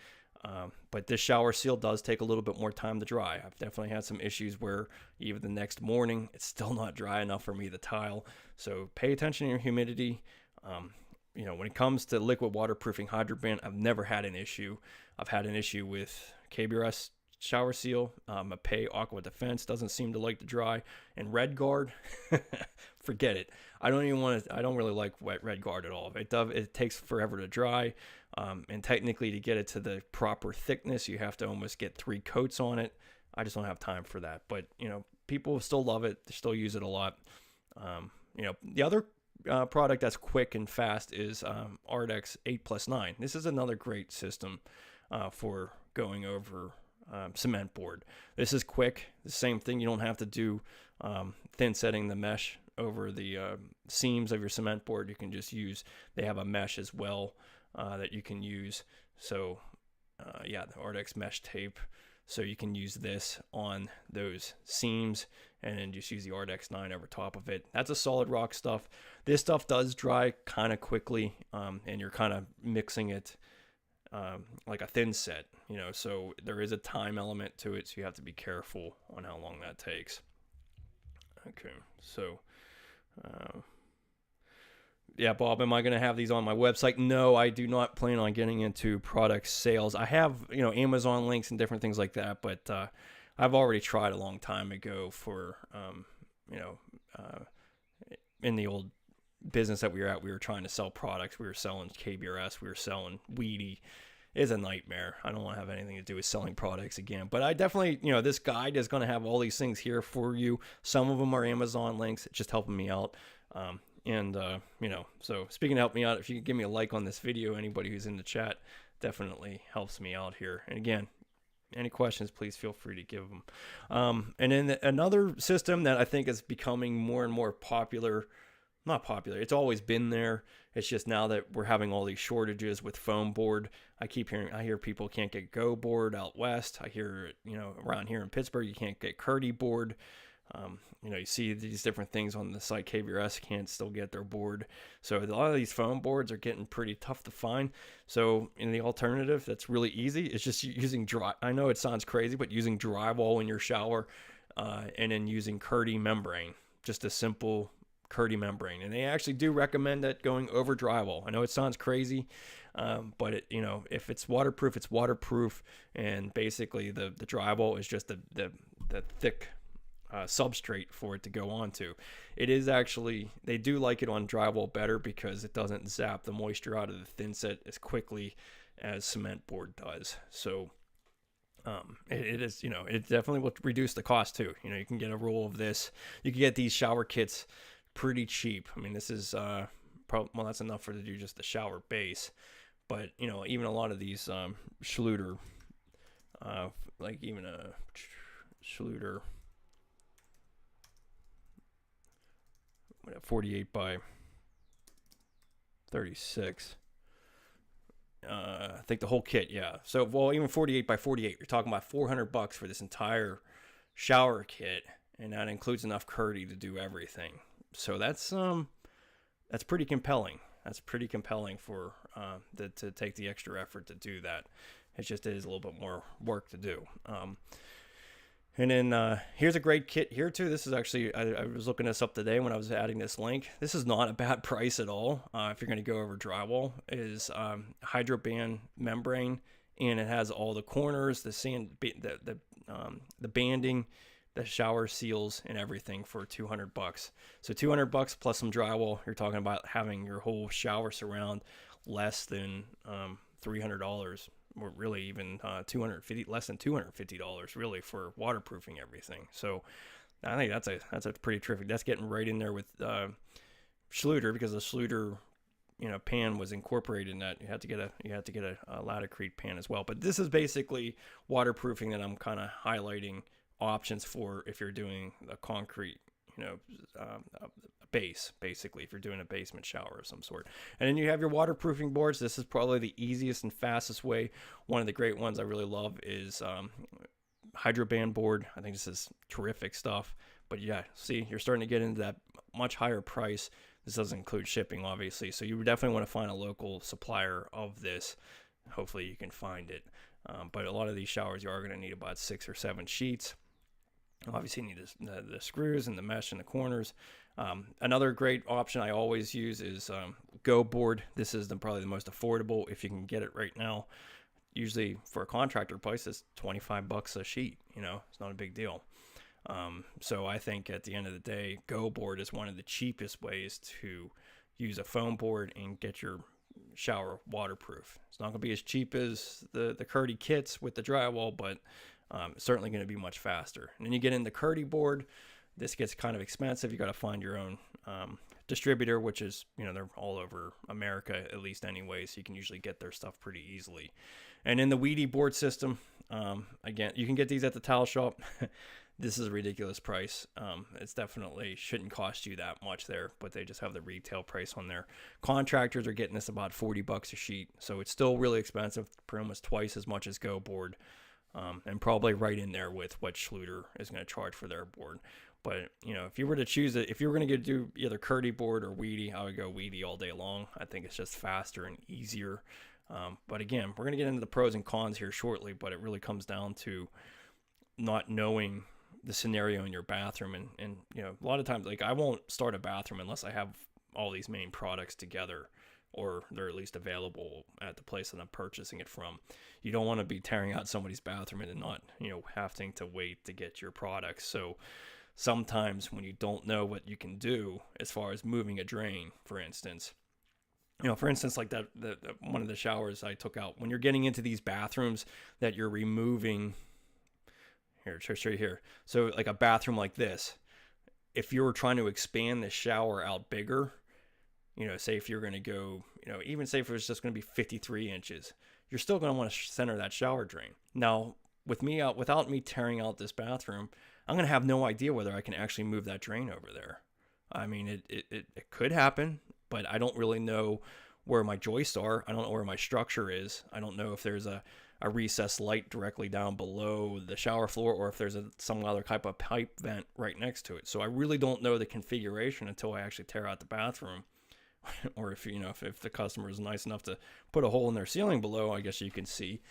Speaker 1: But this shower seal does take a little bit more time to dry. I've definitely had some issues where even the next morning, it's still not dry enough for me to tile. So pay attention to your humidity. When it comes to liquid waterproofing Hydroban, I've never had an issue. I've had an issue with KBRS shower seal. Mapei Aqua Defense doesn't seem to like to dry. And Red Guard, forget it. I don't really like Red Guard at all. It takes forever to dry. And technically, to get it to the proper thickness, you have to almost get 3 coats on it. I just don't have time for that. But, people still love it. They still use it a lot. The other product that's quick and fast is Ardex 8+9. This is another great system for going over cement board. This is quick. The same thing. You don't have to do thin setting the mesh over the seams of your cement board. You can just they have a mesh as well that you can use. So the Ardex mesh tape. So you can use this on those seams and then just use the Ardex 9 over top of it. That's a solid rock stuff. This stuff does dry kind of quickly, and you're kind of mixing it like a thin set, so there is a time element to it, so you have to be careful on how long that takes. Okay, so Bob, am I going to have these on my website? No, I do not plan on getting into product sales. I have, Amazon links and different things like that, but I've already tried a long time ago for, in the old business that we were at, we were trying to sell products. We were selling KBRS, we were selling WEDI. It's a nightmare. I don't want to have anything to do with selling products again. But I definitely, this guide is going to have all these things here for you. Some of them are Amazon links. It's just helping me out. So speaking of helping me out, if you could give me a like on this video, anybody who's in the chat, definitely helps me out here. And again, any questions, please feel free to give them. And then another system that I think is becoming more and more popular, not popular, it's always been there. It's just now that we're having all these shortages with foam board. I hear people can't get Go board out west. I hear, around here in Pittsburgh, you can't get Curdy board. You see these different things on the site. KBRS can't still get their board. So a lot of these foam boards are getting pretty tough to find. So in the alternative, that's really easy. It's just using I know it sounds crazy, but using drywall in your shower, and then using Curdy membrane, just a simple Curdy membrane. And they actually do recommend that going over drywall. I know it sounds crazy, but if it's waterproof, it's waterproof. And basically the drywall is just the thick substrate for it to go onto. It is actually, they do like it on drywall better because it doesn't zap the moisture out of the thin set as quickly as cement board does. So it is, it definitely will reduce the cost too. You can get a roll of this. You can get these shower kits pretty cheap. I mean, this is that's enough for to do just the shower base. But even a lot of these Schluter, like even a Schluter 48 by 36. I think the whole kit, yeah. So, even 48 by 48, you're talking about $400 for this entire shower kit, and that includes enough Curdy to do everything. So that's pretty compelling. That's pretty compelling for to take the extra effort to do that. It just is a little bit more work to do. And then here's a great kit here too. This is actually, I was looking this up today when I was adding this link. This is not a bad price at all. If you're going to go over drywall, is Hydroband membrane, and it has all the corners, the sand, the banding, the shower seals, and everything for $200. So $200 plus some drywall. You're talking about having your whole shower surround less than $300. Or really even less than $250 really for waterproofing everything. So I think that's a pretty terrific. That's getting right in there with Schluter, because the Schluter pan was incorporated in that. You had to get a Latacrete pan as well. But this is basically waterproofing that I'm kind of highlighting options for if you're doing a concrete base, basically, if you're doing a basement shower of some sort. And then you have your waterproofing boards. This is probably the easiest and fastest way. One of the great ones I really love is Hydroband board. I think this is terrific stuff. But yeah, see, you're starting to get into that much higher price. This doesn't include shipping, obviously. So you definitely want to find a local supplier of this. Hopefully you can find it. But a lot of these showers, you are going to need about 6 or 7 sheets. Obviously, you need the screws and the mesh in the corners. Another great option I always use is Go board. This is probably the most affordable if you can get it right now. Usually for a contractor price, it's $25 a sheet. It's not a big deal. So I think at the end of the day, Go board is one of the cheapest ways to use a foam board and get your shower waterproof. It's not going to be as cheap as the Curdy kits with the drywall, but certainly going to be much faster. And then you get in the Curdy board. This gets kind of expensive. You got to find your own distributor, which is, they're all over America, at least anyway, so you can usually get their stuff pretty easily. And in the WEDI board system, again, you can get these at the tile shop. This is a ridiculous price. It's definitely shouldn't cost you that much there, but they just have the retail price on there. Contractors are getting this about $40 a sheet, so it's still really expensive, for almost twice as much as Go board. And probably right in there with what Schluter is going to charge for their board. But, if you were to choose it, if you were going to do either Curdy board or WEDI, I would go WEDI all day long. I think it's just faster and easier. But again, we're going to get into the pros and cons here shortly, but it really comes down to not knowing the scenario in your bathroom. And a lot of times, like, I won't start a bathroom unless I have all these main products together, or they're at least available at the place that I'm purchasing it from. You don't want to be tearing out somebody's bathroom and not, having to wait to get your products. So sometimes when you don't know what you can do as far as moving a drain, for instance. For instance, like that, one of the showers I took out, when you're getting into these bathrooms that you're removing, here, I'll show you here. So like a bathroom like this, if you were trying to expand the shower out bigger, say if you're going to go, even say if it was just going to be 53 inches, you're still going to want to center that shower drain. Now, without me tearing out this bathroom, I'm going to have no idea whether I can actually move that drain over there. I mean, it could happen, but I don't really know where my joists are. I don't know where my structure is. I don't know if there's a recessed light directly down below the shower floor, or if there's some other type of pipe vent right next to it. So I really don't know the configuration until I actually tear out the bathroom. Or if the customer is nice enough to put a hole in their ceiling below, I guess you can see.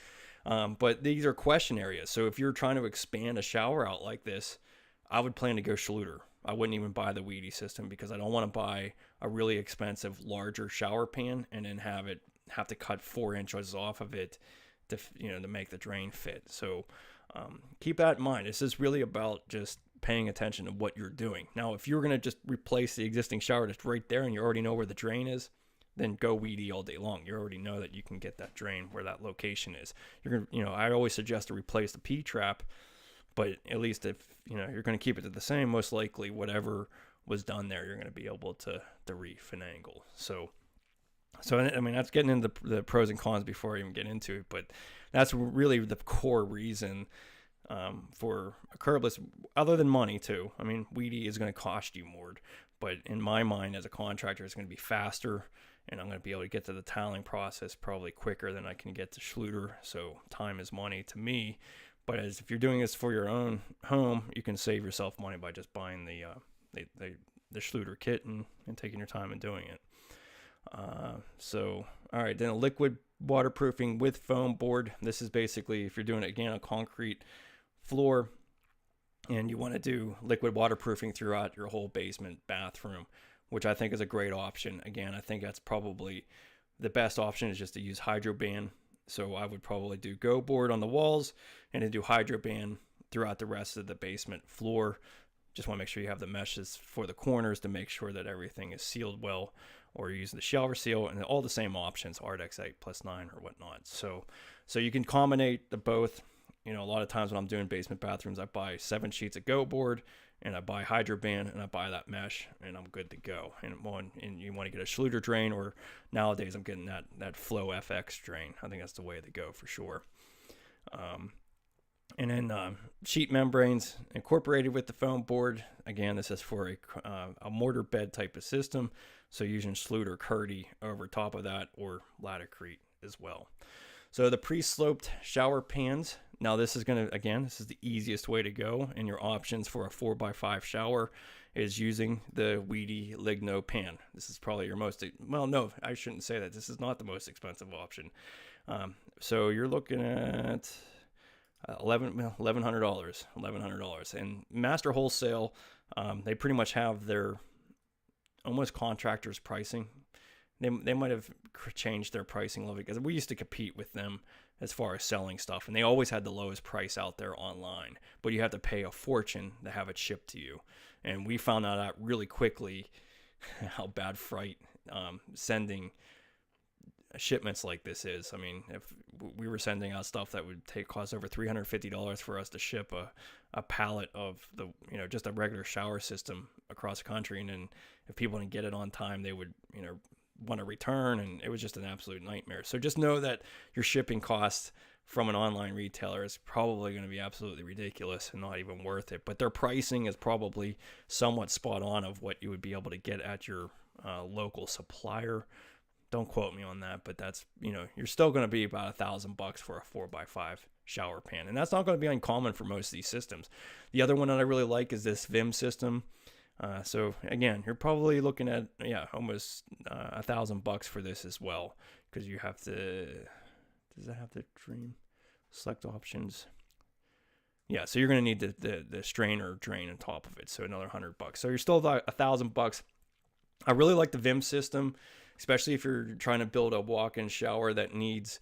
Speaker 1: But these are question areas. So if you're trying to expand a shower out like this, I would plan to go Schluter. I wouldn't even buy the WEDI system, because I don't want to buy a really expensive, larger shower pan and then have to cut 4 inches off of it to make the drain fit. So keep that in mind. This is really about just paying attention to what you're doing. Now, if you're going to just replace the existing shower that's right there and you already know where the drain is, then go WEDI all day long. You already know that you can get that drain where that location is. I always suggest to replace the P-trap, but at least if you're going to keep it to the same, most likely whatever was done there, you're going to be able to refinangle. So I mean, that's getting into the pros and cons before I even get into it, but that's really the core reason for a curbless, other than money too. I mean, WEDI is going to cost you more, but in my mind as a contractor, it's going to be faster, and I'm going to be able to get to the tiling process probably quicker than I can get to Schluter. So time is money to me. But if you're doing this for your own home, you can save yourself money by just buying the Schluter kit and taking your time and doing it. All right, then a liquid waterproofing with foam board. This is basically if you're doing it again on concrete floor and you want to do liquid waterproofing throughout your whole basement bathroom, which I think is a great option. Again, I think that's probably the best option, is just to use Hydroban. So I would probably do Go board on the walls and then do Hydroban throughout the rest of the basement floor. Just want to make sure you have the meshes for the corners to make sure that everything is sealed well, or use the shower seal, and all the same options, Ardex 8+9 or whatnot. So you can combine the both. A lot of times when I'm doing basement bathrooms, I buy 7 sheets of Go board, and I buy Hydroban, and I buy that mesh, and I'm good to go. And you want to get a Schluter drain, or nowadays I'm getting that Flow FX drain. I think that's the way to go for sure. And then sheet membranes incorporated with the foam board. Again, this is for a mortar bed type of system, so using Schluter Curdy over top of that, or Latticrete as well. So the pre-sloped shower pans. Now this is this is the easiest way to go, and your options for a 4x5 shower is using the WEDI Ligno pan. This is probably your most, well, no, I shouldn't say that. This is not the most expensive option. So you're looking at $1,100, and Master Wholesale, they pretty much have their almost contractors pricing. They might have changed their pricing a little bit, because we used to compete with them as far as selling stuff, and they always had the lowest price out there online, but you have to pay a fortune to have it shipped to you. And we found out really quickly how bad freight sending shipments like this is. I mean, if we were sending out stuff that would cost over $350 for us to ship a pallet of just a regular shower system across the country, and then if people didn't get it on time, they would want to return, and it was just an absolute nightmare. So just know that your shipping cost from an online retailer is probably going to be absolutely ridiculous and not even worth it, but their pricing is probably somewhat spot on of what you would be able to get at your local supplier. Don't quote me on that, but that's, you're still going to be about $1,000 for a 4x5 shower pan, and that's not going to be uncommon for most of these systems. The other one that I really like is this Vim system. So again, you're probably looking at almost $1,000 for this as well, because you have to. Does that have the dream select options? Yeah, so you're going to need the strainer drain on top of it, so another $100. So you're still about $1,000. I really like the Vim system, especially if you're trying to build a walk-in shower that needs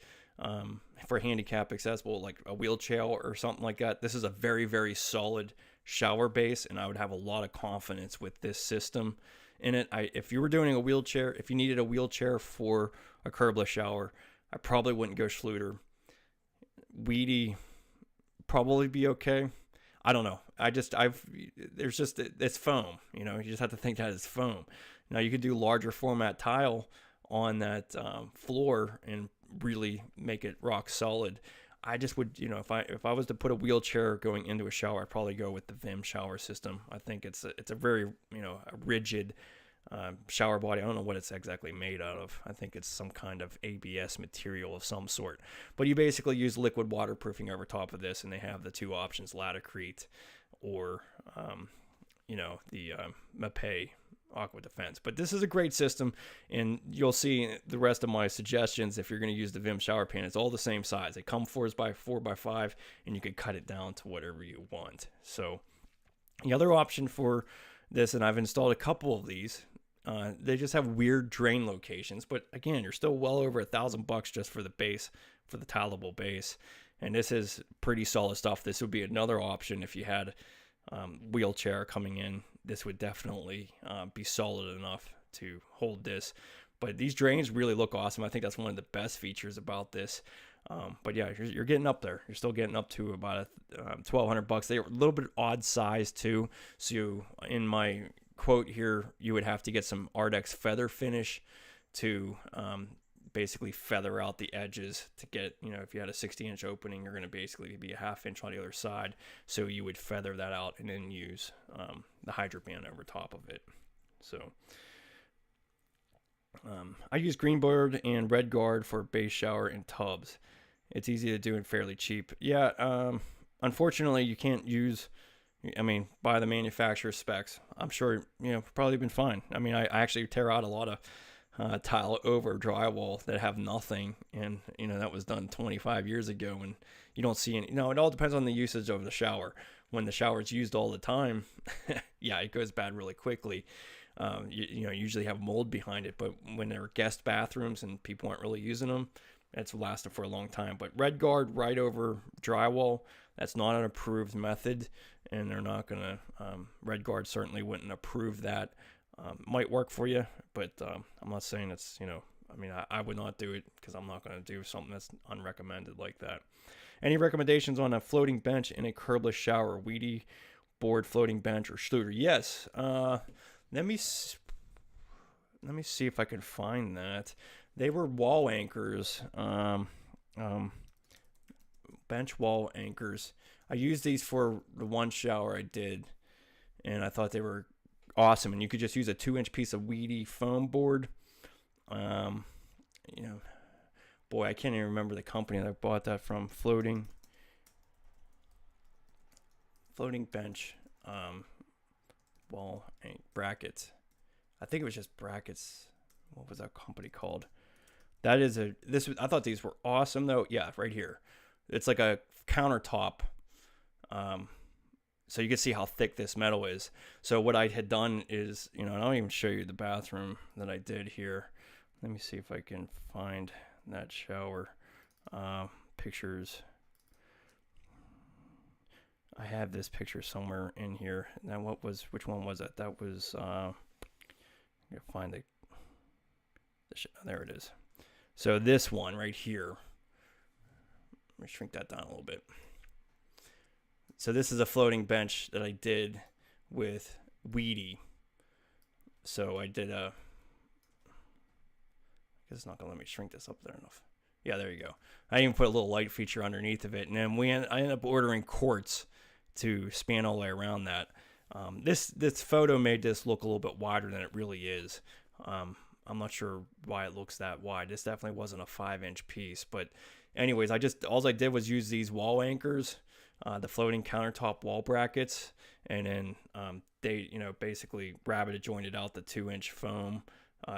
Speaker 1: for handicap accessible, like a wheelchair or something like that. This is a very, very solid shower base, and I would have a lot of confidence with this system in it. If you were doing a wheelchair, if you needed a wheelchair for a curbless shower, I probably wouldn't go Schluter. WEDI probably be okay. I don't know. It's foam. You know, you just have to think that it's foam. Now you could do larger format tile on that floor and really make it rock solid. I just would, you know, if I was to put a wheelchair going into a shower, I'd probably go with the Vim shower system. I think it's a very, you know, a rigid shower body. I don't know what it's exactly made out of. I think it's some kind of ABS material of some sort. But you basically use liquid waterproofing over top of this, and they have the two options: Latacrete or, you know, the Mapei Aqua Defense. But this is a great system, and you'll see the rest of my suggestions. If you're going to use the Vim shower pan, it's all the same size. They come 4x4x5, and you can cut it down to whatever you want. So the other option for this, and I've installed a couple of these, they just have weird drain locations, but again, you're still well over $1,000 just for the base, for the tileable base. And this is pretty solid stuff. This would be another option if you had wheelchair coming in. This would definitely be solid enough to hold this. But these drains really look awesome. I think that's one of the best features about this. But yeah, you're getting up there. You're still getting up to about $1,200. They're a little bit odd size too. So in my quote here, you would have to get some Ardex feather finish to basically feather out the edges to get, you know, if you had a 60-inch opening, you're going to basically be a half-inch on the other side. So you would feather that out and then use the Hydro-Band over top of it. So I use Greenboard and Red Guard for base shower and tubs. It's easy to do and fairly cheap. Yeah, unfortunately, you can't use, I mean, by the manufacturer specs. I'm sure, you know, probably been fine. I mean, I actually tear out a lot of tile over drywall that have nothing, and you know, that was done 25 years ago, and you don't see any, you know, it all depends on the usage of the shower. When the shower is used all the time, yeah, it goes bad really quickly. You know, usually have mold behind it, but when they're guest bathrooms and people aren't really using them, it's lasted for a long time. But Red Guard right over drywall, that's not an approved method, and they're not gonna, Red Guard certainly wouldn't approve that. Might work for you, but I'm not saying it's, you know, I mean, I would not do it because I'm not going to do something that's unrecommended like that. Any recommendations on a floating bench in a curbless shower? WEDI board floating bench or Schluter? Yes. Let me see if I can find that. They were wall anchors, bench wall anchors. I used these for the one shower I did, and I thought they were awesome. And you could just use a 2-inch piece of WEDI foam board. You know, boy, I can't even remember the company that I bought that from. Floating bench, wall brackets. I think it was just brackets. What was that company called? I thought these were awesome though. Yeah, right here. It's like a countertop. So you can see how thick this metal is. So what I had done is, you know, and I'll even show you the bathroom that I did here. Let me see if I can find that shower pictures. I have this picture somewhere in here. Now which one was it? That was, I'm gonna find there it is. So this one right here, let me shrink that down a little bit. So this is a floating bench that I did with WEDI. So I did I guess it's not gonna let me shrink this up there enough. Yeah, there you go. I even put a little light feature underneath of it, and then I ended up ordering quartz to span all the way around that. This photo made this look a little bit wider than it really is. I'm not sure why it looks that wide. This definitely wasn't a 5-inch piece, but anyways, all I did was use these wall anchors, the floating countertop wall brackets, and then they, you know, basically rabbited jointed out the 2-inch foam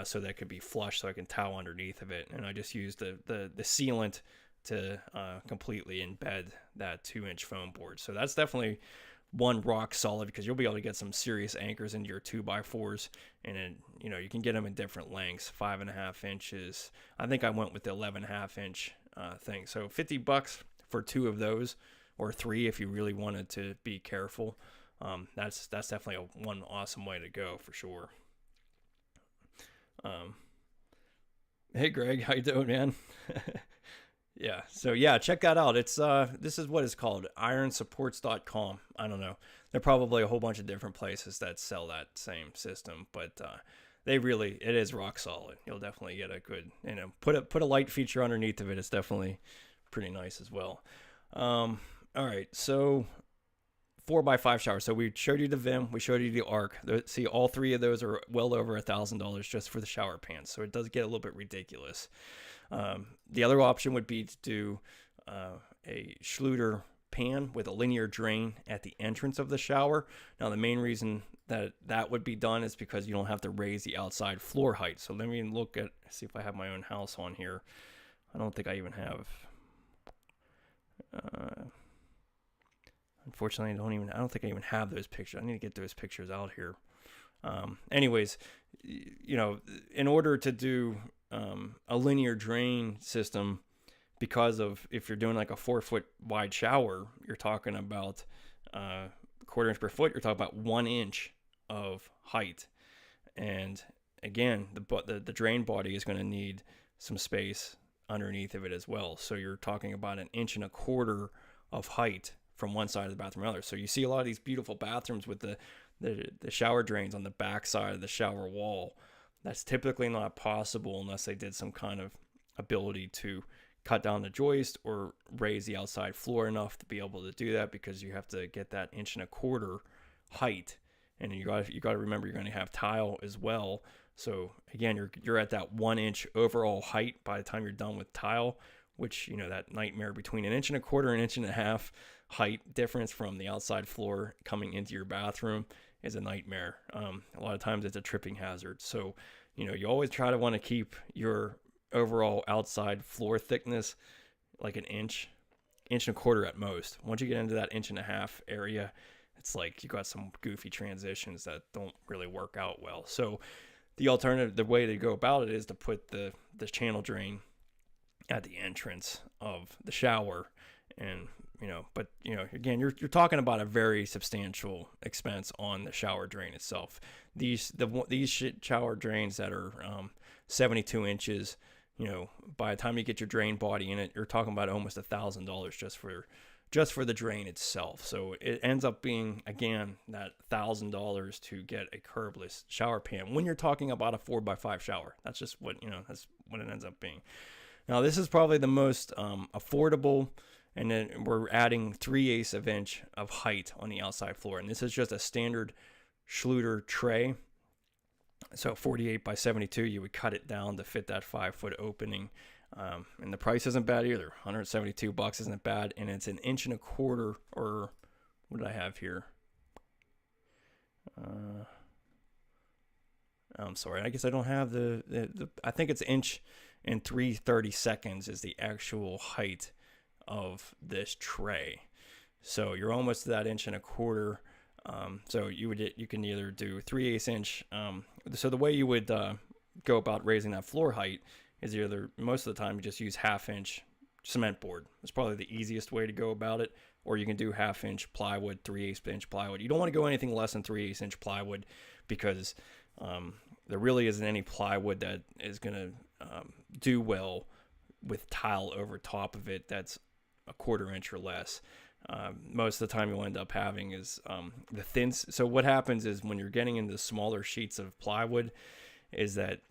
Speaker 1: so that it could be flush, so I can towel underneath of it. And I just used the sealant to completely embed that 2-inch foam board. So that's definitely one rock solid, because you'll be able to get some serious anchors into your 2x4s, and then, you know, you can get them in different lengths, 5.5 inches. I think I went with the 11.5 inch thing. So $50 for 2 of those, or 3 if you really wanted to be careful. That's definitely one awesome way to go for sure. Hey Greg, how you doing, man? Yeah, so yeah, check that out. It's this is what it's called, ironsupports.com. I don't know. There are probably a whole bunch of different places that sell that same system, but it is rock solid. You'll definitely get a good, put a light feature underneath of it. It's definitely pretty nice as well. All right, so 4x5 shower. So we showed you the Vim, we showed you the Arc. See, all three of those are well over $1,000 just for the shower pans. So it does get a little bit ridiculous. The other option would be to do a Schluter pan with a linear drain at the entrance of the shower. Now, the main reason that would be done is because you don't have to raise the outside floor height. So let me see if I have my own house on here. I don't think I even have. Unfortunately, I don't think I even have those pictures. I need to get those pictures out here. Anyways, in order to do a linear drain system, because of if you're doing like a 4-foot wide shower, you're talking about quarter inch per foot. You're talking about 1 inch of height, and again, the drain body is going to need some space underneath of it as well. So you're talking about 1.25 inches of height from one side of the bathroom to the other. So you see a lot of these beautiful bathrooms with the shower drains on the back side of the shower wall. That's typically not possible unless they did some kind of ability to cut down the joist or raise the outside floor enough to be able to do that, because you have to get that 1.25 inch height, and you got to remember you're going to have tile as well. So again, you're at that 1 inch overall height by the time you're done with tile, which, that nightmare between 1.25 inches and 1.5 inches height difference from the outside floor coming into your bathroom is a nightmare. A lot of times it's a tripping hazard. So, you always try to want to keep your overall outside floor thickness like 1 inch, 1.25 inches at most. Once you get into that 1.5 inch area, it's like you got some goofy transitions that don't really work out well. So the alternative, the way to go about it is to put the channel drain at the entrance of the shower. And again, you're talking about a very substantial expense on the shower drain itself. These shower drains that are 72 inches, by the time you get your drain body in it, you're talking about almost $1,000 just for the drain itself. So it ends up being, again, that $1,000 to get a curbless shower pan when you're talking about a 4x5 shower. That's just what that's what it ends up being. Now, this is probably the most affordable. And then we're adding 3/8 of inch of height on the outside floor. And this is just a standard Schluter tray. So 48 by 72, you would cut it down to fit that 5-foot opening. And the price isn't bad either. $172 isn't bad. And it's 1.25 inches, or what did I have here? I'm sorry. I guess I don't have the I think it's 1 inch and 3/32 is the actual height of this tray. So you're almost to that 1.25 inches. So you can either do 3/8 inch. So the way you would go about raising that floor height is either, most of the time, you just use 1/2 inch cement board. It's probably the easiest way to go about it. Or you can do 1/2 inch plywood, 3/8 inch plywood. You don't want to go anything less than 3/8 inch plywood, because there really isn't any plywood that is going to do well with tile over top of it that's 1/4 inch or less. Most of the time you'll end up having is the thin. So what happens is, when you're getting into smaller sheets of plywood, is that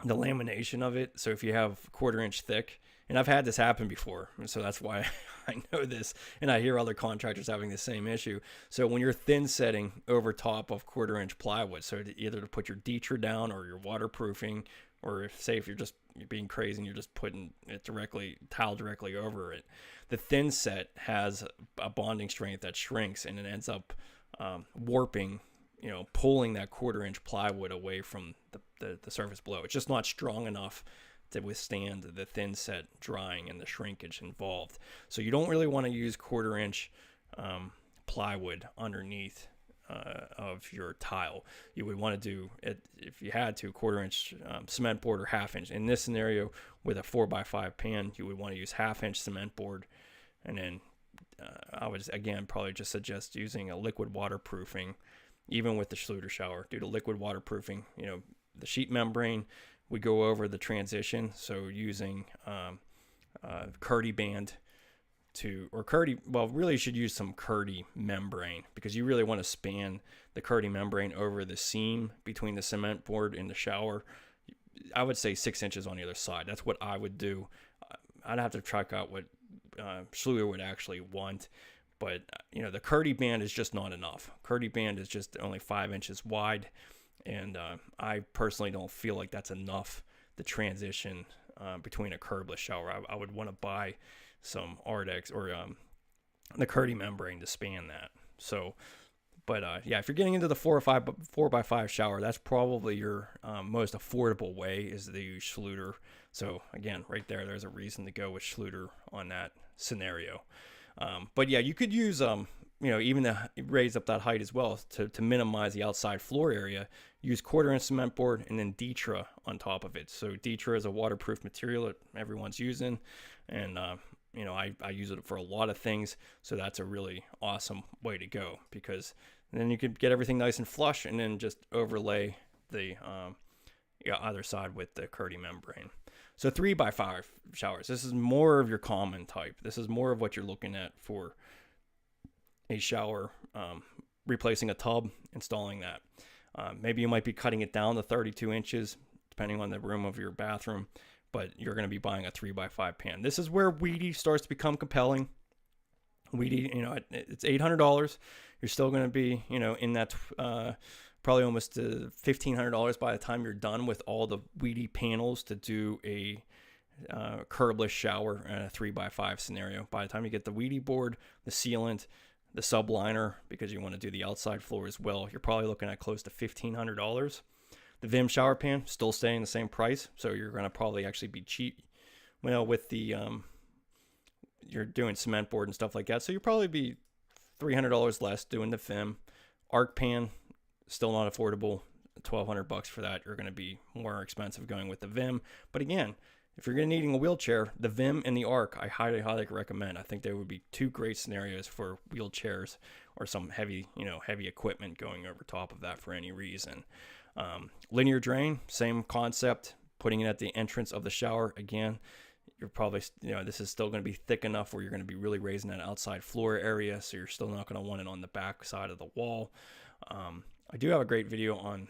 Speaker 1: the lamination of it. So if you have 1/4 inch thick, and I've had this happen before, so that's why I know this, and I hear other contractors having the same issue. So when you're thin setting over top of 1/4 inch plywood, so either to put your Dietra down or your waterproofing, or if you're being crazy and you're just putting it tile directly over it, the thin set has a bonding strength that shrinks, and it ends up warping, pulling that 1/4 inch plywood away from the surface below. It's just not strong enough to withstand the thin set drying and the shrinkage involved. So you don't really want to use 1/4 inch plywood underneath of your tile. You would want to do it, if you had to, 1/4 inch cement board, or 1/2 inch. In this scenario, with a 4x5 pan, you would want to use 1/2 inch cement board, and then I would again probably just suggest using a liquid waterproofing, even with the Schluter shower. Due to liquid waterproofing, the sheet membrane, we go over the transition. So using Curdy band really you should use some Curdy membrane, because you really want to span the Curdy membrane over the seam between the cement board and the shower. I would say 6 inches on the other side. That's what I would do. I'd have to track out what Schluter would actually want, but the Curdy band is just not enough. Curdy band is just only 5 inches wide, and I personally don't feel like that's enough to transition between a curbless shower. I would want to buy some Ardex or the Curdy membrane to span that. So, but yeah, if you're getting into the 4x5 shower, that's probably your most affordable way, is to use Schluter. So again, right there's a reason to go with Schluter on that scenario. But yeah, you could use even to raise up that height as well to minimize the outside floor area. Use 1/4 inch cement board and then Detra on top of it. So Detra is a waterproof material that everyone's using, and I use it for a lot of things. So that's a really awesome way to go, because then you could get everything nice and flush, and then just overlay the other side with the Curdy membrane. So 3x5 showers. This is more of your common type. This is more of what you're looking at for a shower, replacing a tub, installing that. Maybe you might be cutting it down to 32 inches, depending on the room of your bathroom, but you're going to be buying a 3x5 pan. This is where WEDI starts to become compelling. WEDI, it's $800. You're still going to be, in that probably almost $1,500 by the time you're done with all the WEDI panels to do a curbless shower in a 3x5 scenario. By the time you get the WEDI board, the sealant, the subliner, because you want to do the outside floor as well, you're probably looking at close to $1,500. The Vim shower pan still staying the same price, so you're going to probably actually be cheap. With the you're doing cement board and stuff like that, so you'll probably be $300 less doing the Vim. Arc pan, still not affordable. $1,200 for that. You're going to be more expensive going with the Vim. But again, if you're going to needing a wheelchair, the Vim and the Arc, I highly, highly recommend. I think they would be two great scenarios for wheelchairs or some heavy equipment going over top of that for any reason. Linear drain, same concept, putting it at the entrance of the shower. Again, you're probably, this is still going to be thick enough where you're going to be really raising that outside floor area, so you're still not going to want it on the back side of the wall. I do have a great video on,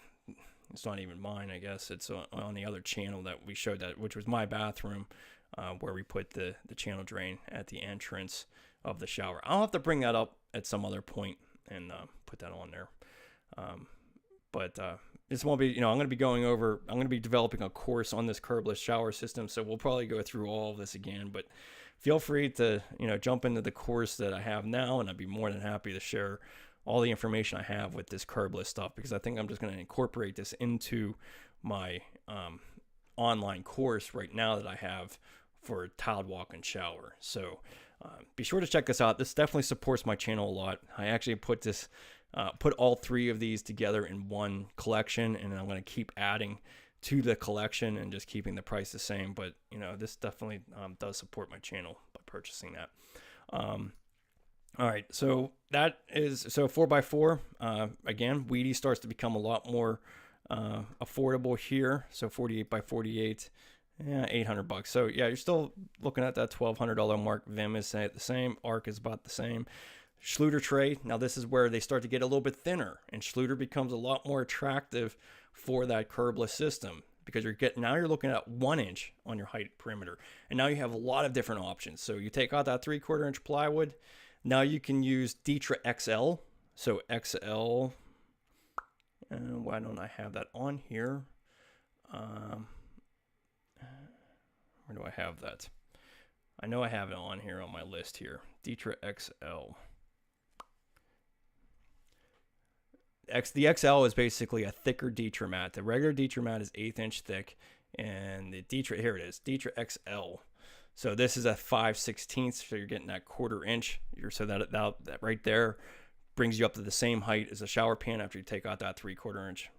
Speaker 1: it's not even mine, I guess, it's on the other channel that we showed that, which was my bathroom, where we put the channel drain at the entrance of the shower. I'll have to bring that up at some other point and put that on there. But this won't be, I'm going to be developing a course on this curbless shower system, so we'll probably go through all of this again, but feel free to, jump into the course that I have now, and I'd be more than happy to share all the information I have with this curbless stuff, because I think I'm just going to incorporate this into my online course right now that I have for tiled walk-in shower. So be sure to check this out. This definitely supports my channel a lot. I actually put all three of these together in one collection, and I'm going to keep adding to the collection and just keeping the price the same. But this definitely does support my channel by purchasing that. All right, so that is 4x4. Again, WEDI starts to become a lot more affordable here. So 48x48, $800. So yeah, you're still looking at that $1,200 mark. Vim is the same. Arc is about the same. Schluter tray. Now this is where they start to get a little bit thinner, and Schluter becomes a lot more attractive for that curbless system, because now you're looking at 1 inch on your height perimeter, and now you have a lot of different options. So you take out that 3/4 inch plywood. Now you can use Detra XL. So XL, why don't I have that on here? Where do I have that? I know I have it on here on my list here. Detra XL. The XL is basically a thicker Detra mat. The regular Detra mat is 1/8 inch thick, and the Detra, here it is, Detra XL. So this is a 5/16, so you're getting that 1/4 inch. So that right there brings you up to the same height as a shower pan after you take out that 3/4 inch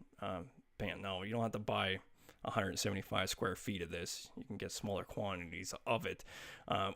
Speaker 1: pan. No, you don't have to buy 175 square feet of this. You can get smaller quantities of it.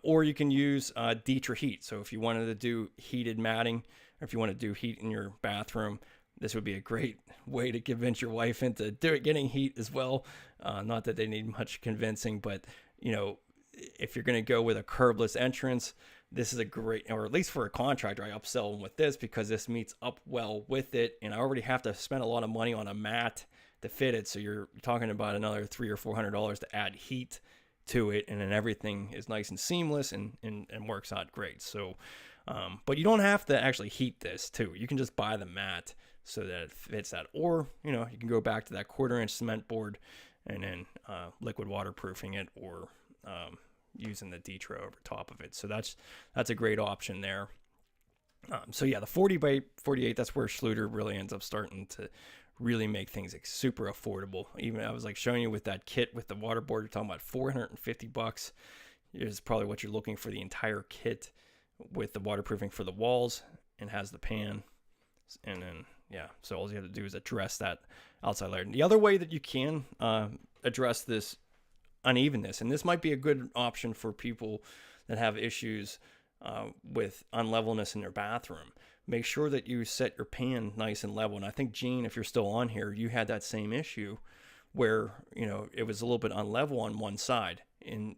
Speaker 1: Or you can use Dietra heat. So if you wanted to do heated matting, or if you want to do heat in your bathroom, this would be a great way to convince your wife into getting heat as well. Not that they need much convincing, but you know, if you're going to go with a curbless entrance, this is a great, or at least for a contractor, I upsell them with this because this meets up well with it. And I already have to spend a lot of money on a mat to fit it. So you're talking about another $300 or $400 to add heat to it. And then everything is nice and seamless and works out great. So, but you don't have to actually heat this too. You can just buy the mat so that it fits that. Or, you know, you can go back to that 1/4-inch cement board and then liquid waterproofing it, or using the Dietra over top of it. So that's a great option there. So yeah, the 40 by 48, that's where Schluter really ends up starting to really make things like super affordable. Even I was like showing you with that kit with the water board, you're talking about $450 is probably what you're looking for the entire kit with the waterproofing for the walls, and has the pan. And then, yeah, so all you have to do is address that outside layer. And the other way that you can address this unevenness, and this might be a good option for people that have issues with unlevelness in their bathroom. Make sure that you set your pan nice and level. And I think, Gene, if you're still on here, you had that same issue where, you know, it was a little bit unlevel on one side. And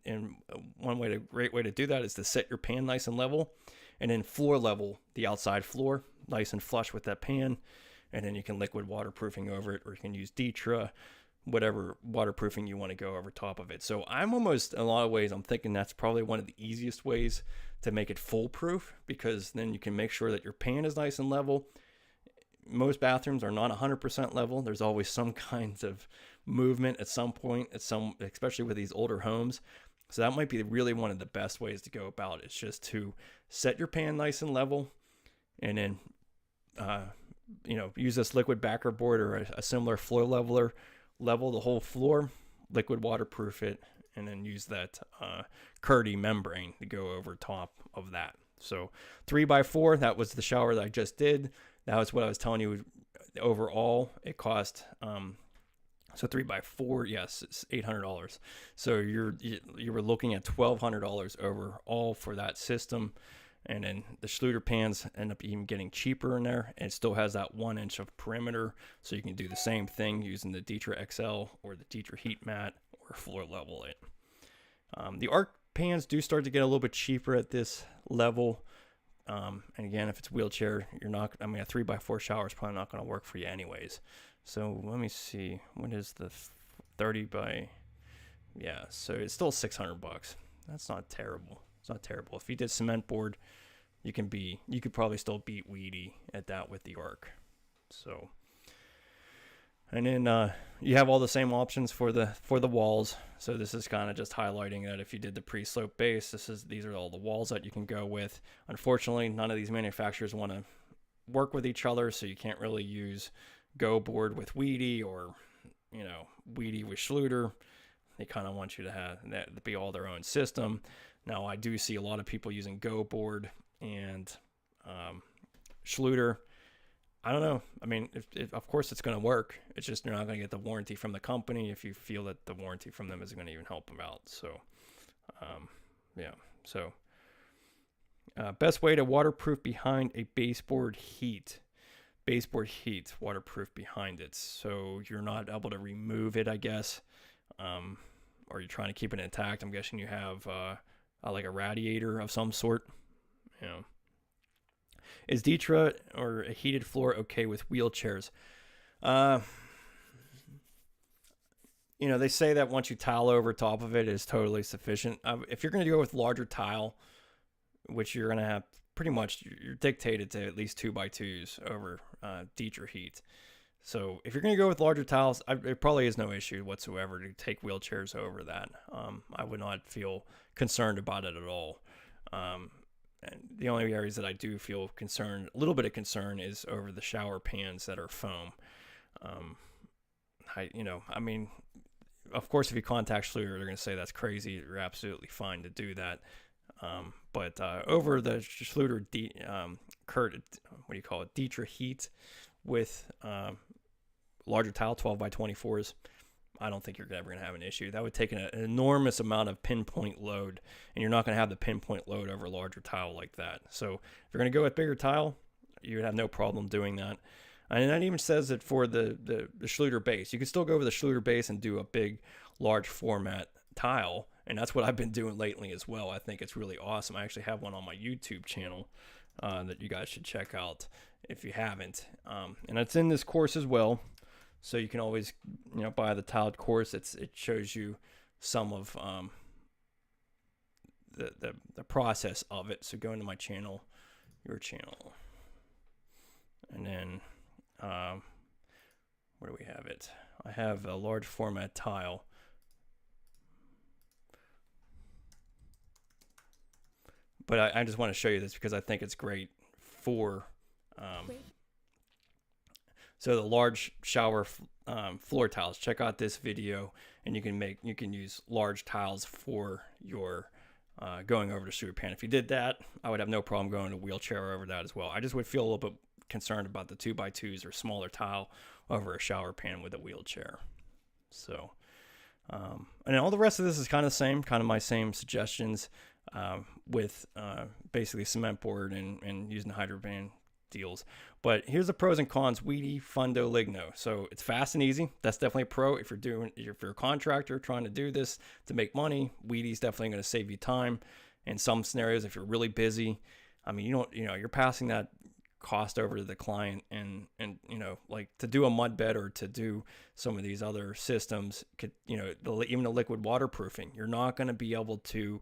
Speaker 1: great way to do that is to set your pan nice and level, and then floor level the outside floor nice and flush with that pan. And then you can liquid waterproofing over it, or you can use Dietra, whatever waterproofing you want to go over top of it. So I'm almost, in a lot of ways, I'm thinking that's probably one of the easiest ways to make it foolproof, because then you can make sure that your pan is nice and level. Most bathrooms are not 100% level. There's always some kinds of movement at some point, especially with these older homes. So that might be really one of the best ways to go about it. It's just to set your pan nice and level, and then you know, use this liquid backer board or a similar floor leveler, level the whole floor, liquid waterproof it, and then use that Curdy membrane to go over top of that. So 3x4, that was the shower that I just did. That was what I was telling you. Overall, it cost so 3x4, yes, it's $800. So you were looking at $1,200 overall for that system. And then the Schluter pans end up even getting cheaper in there, and it still has that 1 inch of perimeter. So you can do the same thing using the Dietra XL or the Dietra heat mat, or floor level it. The arc pans do start to get a little bit cheaper at this level. And again, if it's wheelchair, a 3x4 shower is probably not going to work for you anyways. So let me see, what is the 30 by, yeah, so it's still $600. That's not terrible. It's not terrible. If you did cement board, you could probably still beat WEDI at that with the arc. So, and then you have all the same options for the walls. So this is kind of just highlighting that if you did the pre-slope base, these are all the walls that you can go with. Unfortunately, none of these manufacturers want to work with each other, so you can't really use Go board with WEDI, or, you know, WEDI with Schluter. They kind of want you to have that to be all their own system. Now, I do see a lot of people using Go board and Schluter. I don't know. I mean, if of course it's going to work. It's just you're not going to get the warranty from the company if you feel that the warranty from them isn't going to even help them out. So, yeah. So, best way to waterproof behind a baseboard heat. Baseboard heat, waterproof behind it. So you're not able to remove it, I guess. Or you're trying to keep it intact. I'm guessing you have like a radiator of some sort. You know. Is Dietra or a heated floor okay with wheelchairs? You know, they say that once you tile over top of it is totally sufficient. If you're going to go with larger tile, which you're going to have pretty much, you're dictated to at least 2x2s over Dietra heat. So if you're going to go with larger tiles, it probably is no issue whatsoever to take wheelchairs over that. I would not feel concerned about it at all. And the only areas that I do feel concerned, a little bit of concern, is over the shower pans that are foam. Of course, if you contact Schluter, they're going to say that's crazy. You're absolutely fine to do that. But over the Schluter Dietra heat with larger tile, 12x24s, I don't think you're ever going to have an issue. That would take an enormous amount of pinpoint load, and you're not going to have the pinpoint load over a larger tile like that. So if you're going to go with bigger tile, you would have no problem doing that. And that even says that for the Schluter base. You can still go over the Schluter base and do a big, large format tile. And that's what I've been doing lately as well. I think it's really awesome. I actually have one on my YouTube channel that you guys should check out if you haven't. And it's in this course as well. So you can always, buy the tiled course. It shows you some of the process of it. So go into my channel, your channel. And then, where do we have it? I have a large format tile. But I just want to show you this because I think it's great for, so the large shower floor tiles. Check out this video, and you can use large tiles for your going over the sewer pan. If you did that, I would have no problem going to wheelchair over that as well. I just would feel a little bit concerned about the 2x2s or smaller tile over a shower pan with a wheelchair. So, and all the rest of this is kind of the same, kind of my same suggestions with basically cement board and using the hydroban deals. But here's the pros and cons. WEDI, Fundo, Ligno. So it's fast and easy. That's definitely a pro. If you're a contractor trying to do this to make money, WEDI is definitely going to save you time. In some scenarios, if you're really busy, I mean, you're passing that cost over to the client, and like to do a mud bed or to do some of these other systems, even the liquid waterproofing, you're not going to be able to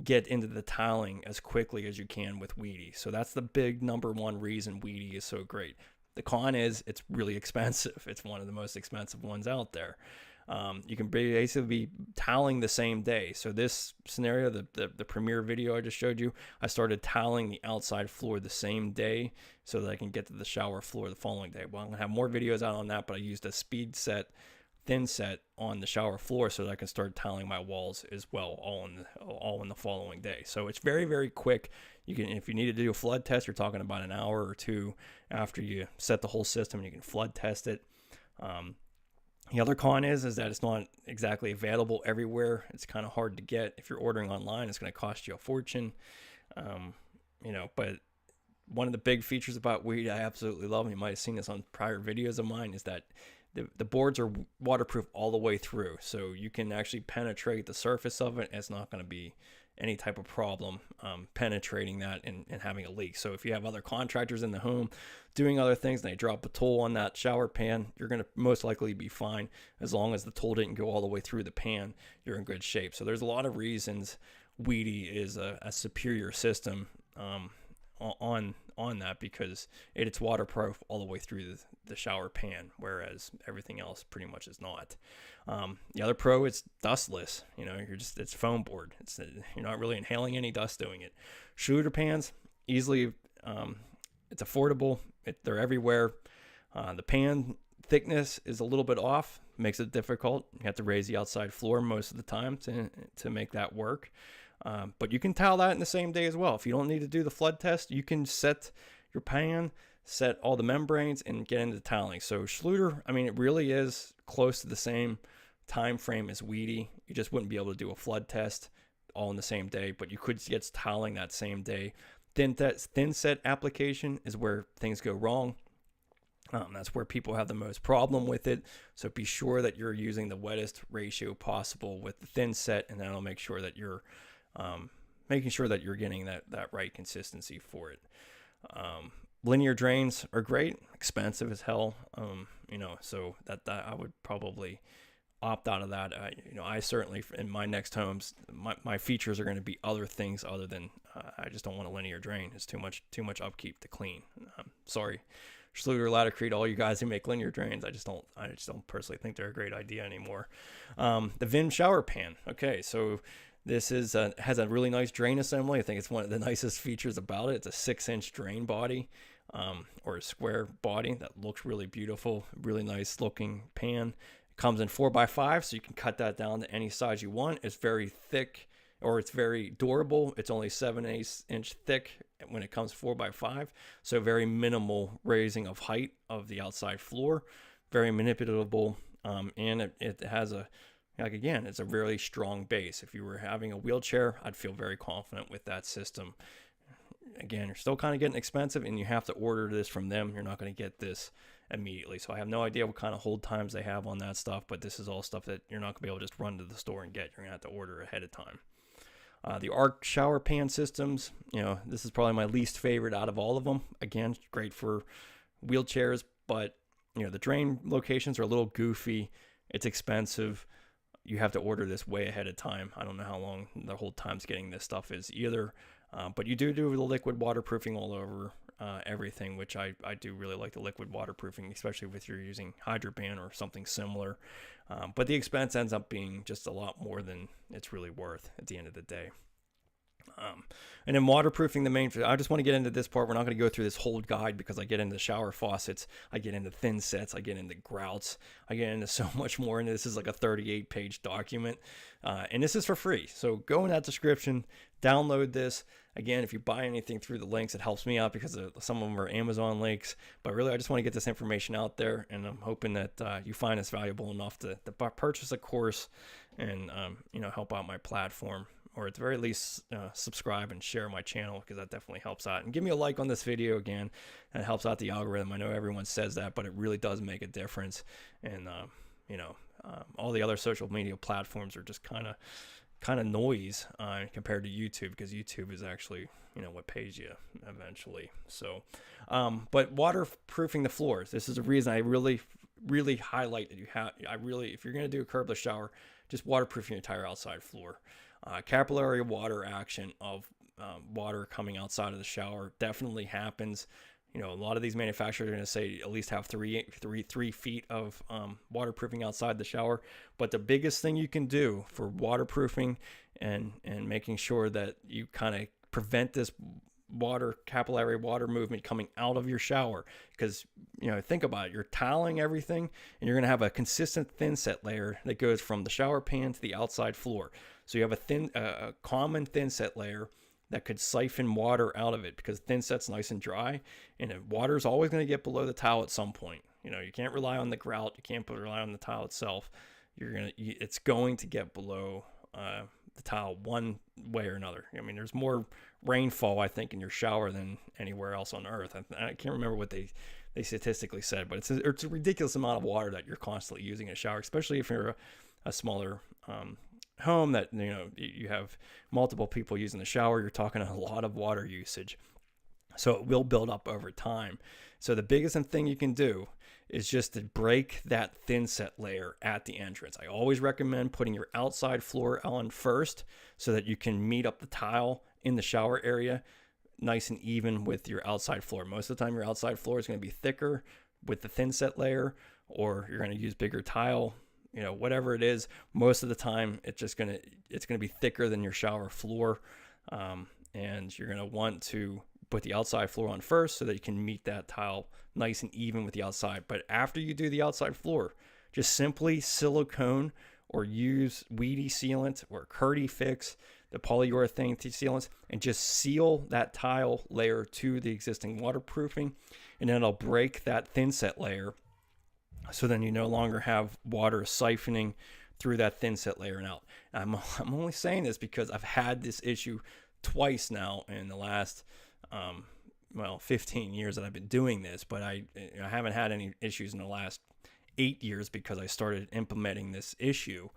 Speaker 1: get into the tiling as quickly as you can with WEDI. So that's the big number one reason WEDI is so great. The con is it's really expensive. It's one of the most expensive ones out there. You can basically be tiling the same day. So this scenario, the premiere video I just showed you, I started tiling the outside floor the same day so that I can get to the shower floor the following day. Well, I'm gonna have more videos out on that, but I used a speed set, thin set on the shower floor so that I can start tiling my walls as well, all in the following day. So it's very, very quick. You can, if you need to do a flood test, you're talking about an hour or two after you set the whole system, and you can flood test it. The other con is that it's not exactly available everywhere. It's kind of hard to get. If you're ordering online, it's going to cost you a fortune. But one of the big features about WEDI I absolutely love, and you might have seen this on prior videos of mine, is that the boards are waterproof all the way through. So you can actually penetrate the surface of it. It's not going to be any type of problem penetrating that and having a leak. So if you have other contractors in the home doing other things and they drop a tool on that shower pan, you're going to most likely be fine. As long as the tool didn't go all the way through the pan, you're in good shape. So there's a lot of reasons WEDI is a superior system on that, because it's waterproof all the way through the shower pan, whereas everything else pretty much is not. The other pro, it's dustless. It's foam board. You're not really inhaling any dust doing it. Schluter pans, easily, it's affordable. They're everywhere. The pan thickness is a little bit off, makes it difficult. You have to raise the outside floor most of the time to make that work. But you can tile that in the same day as well. If you don't need to do the flood test, you can set your pan, set all the membranes, and get into tiling. So Schluter, it really is close to the same time frame as WEDI. You just wouldn't be able to do a flood test all in the same day, but you could get tiling that same day. Thin set application is where things go wrong. That's where people have the most problem with it. So be sure that you're using the wettest ratio possible with the thin set, and that'll make sure that you're making sure that you're getting that right consistency for it. Linear drains are great, expensive as hell. So that I would probably opt out of that. I certainly, in my next homes, my features are going to be other things other than I just don't want a linear drain. It's too much upkeep to clean. Sorry, Schluter, Latticrete, all you guys who make linear drains. I just don't personally think they're a great idea anymore. The Vim shower pan. Okay, so this has a really nice drain assembly. I think it's one of the nicest features about it. It's a 6-inch drain body, or a square body that looks really beautiful. Really nice looking pan. It comes in 4x5, so you can cut that down to any size you want. It's very thick, or it's very durable. It's only 7/8 inch thick when it comes 4x5, so very minimal raising of height of the outside floor. Very manipulatable. And it has a, like, again, it's a really strong base. If you were having a wheelchair, I'd feel very confident with that system. Again, you're still kind of getting expensive, and you have to order this from them. You're not going to get this immediately. So I have no idea what kind of hold times they have on that stuff, but this is all stuff that you're not going to be able to just run to the store and get. You're going to have to order ahead of time. The arc shower pan systems, this is probably my least favorite out of all of them. Again, great for wheelchairs, but the drain locations are a little goofy. It's expensive. You have to order this way ahead of time. I don't know how long the hold times getting this stuff is either. But you do the liquid waterproofing all over everything, which I do really like the liquid waterproofing, especially if you're using Hydroban or something similar. But the expense ends up being just a lot more than it's really worth at the end of the day. And then waterproofing the main, I just want to get into this part. We're not going to go through this whole guide because I get into shower faucets, I get into thin sets, I get into grouts, I get into so much more. And this is like a 38-page document. And this is for free. So go in that description, download this. Again, if you buy anything through the links, it helps me out because some of them are Amazon links. But really, I just want to get this information out there. And I'm hoping that you find this valuable enough to purchase a course and, help out my platform. Or at the very least, subscribe and share my channel, because that definitely helps out. And give me a like on this video again. That helps out the algorithm. I know everyone says that, but it really does make a difference. And, all the other social media platforms are just kind of noise compared to YouTube, because YouTube is actually, what pays you eventually. So, but waterproofing the floors. This is the reason I really, really highlight that if you're going to do a curbless shower, just waterproof your entire outside floor. Capillary water action of water coming outside of the shower definitely happens. A lot of these manufacturers are going to say at least have 3 feet of waterproofing outside the shower. But the biggest thing you can do for waterproofing and making sure that you kind of prevent this capillary water movement coming out of your shower, because think about it, you're toweling everything, and you're going to have a consistent thin set layer that goes from the shower pan to the outside floor. So you have a common thin set layer that could siphon water out of it, because thin set's nice and dry, and water's always going to get below the towel at some point. You can't rely on the grout, you can't rely on the towel itself. It's going to get below the towel one way or another. There's more rainfall, I think, in your shower than anywhere else on earth. I can't remember what they statistically said, but it's a ridiculous amount of water that you're constantly using in a shower, especially if you're a smaller home that you have multiple people using the shower. You're talking a lot of water usage, so it will build up over time. So the biggest thing you can do is just to break that thin set layer at the entrance. I always recommend putting your outside floor on first, so that you can meet up the tile in the shower area nice and even with your outside floor. Most of the time your outside floor is going to be thicker with the thin set layer, or you're going to use bigger tile. Whatever it is, most of the time it's going to be thicker than your shower floor. And you're going to want to put the outside floor on first, so that you can meet that tile nice and even with the outside. But after you do the outside floor, just simply silicone or use WEDI sealant or Curdy Fix, the polyurethane sealants, and just seal that tile layer to the existing waterproofing. And then it'll break that thin set layer. So then you no longer have water siphoning through that thin set layer and out. I'm only saying this because I've had this issue twice now in the last 15 years that I've been doing this, but I haven't had any issues in the last 8 years, because I started implementing this issue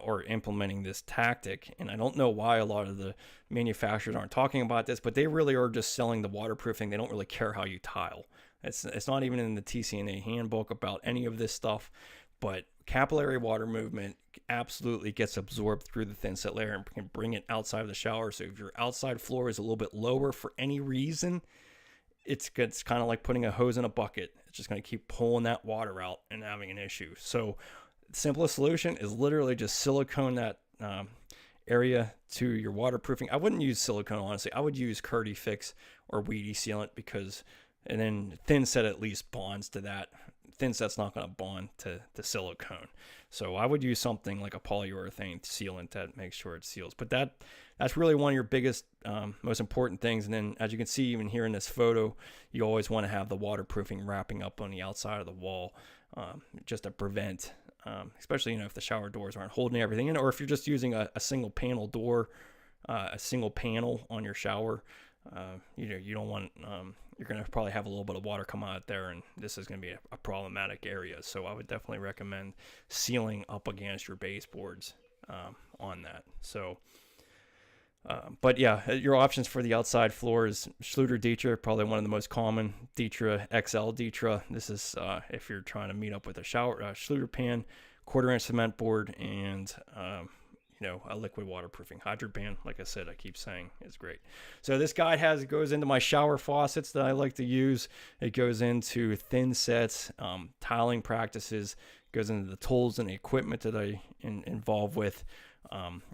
Speaker 1: or implementing this tactic. And I don't know why a lot of the manufacturers aren't talking about this, but they really are just selling the waterproofing. They don't really care how you tile. It's not even in the TCNA handbook about any of this stuff, but capillary water movement absolutely gets absorbed through the thin set layer and can bring it outside of the shower. So if your outside floor is a little bit lower for any reason, it's kind of like putting a hose in a bucket. It's just going to keep pulling that water out and having an issue. So the simplest solution is literally just silicone that area to your waterproofing. I wouldn't use silicone, honestly. I would use Curdy Fix or WEDI sealant, and then thin set at least bonds to that. Thin set's not going to bond to silicone. So I would use something like a polyurethane sealant that makes sure it seals. But that's really one of your biggest, most important things. And then, as you can see, even here in this photo, you always want to have the waterproofing wrapping up on the outside of the wall, just to prevent especially, if the shower doors aren't holding everything in, or if you're just using a single panel door, a single panel on your shower. You don't want, you're going to probably have a little bit of water come out there, and this is going to be a problematic area. So I would definitely recommend sealing up against your baseboards on that. So, but yeah, your options for the outside floor is Schluter Ditra, probably one of the most common. Ditra XL Ditra. This is if you're trying to meet up with a Schluter pan, 1/4-inch cement board, and a liquid waterproofing hydrant pan. Like I said, I keep saying is great. So this guide goes into my shower faucets that I like to use. It goes into thin sets, tiling practices, goes into the tools and the equipment that I involve with,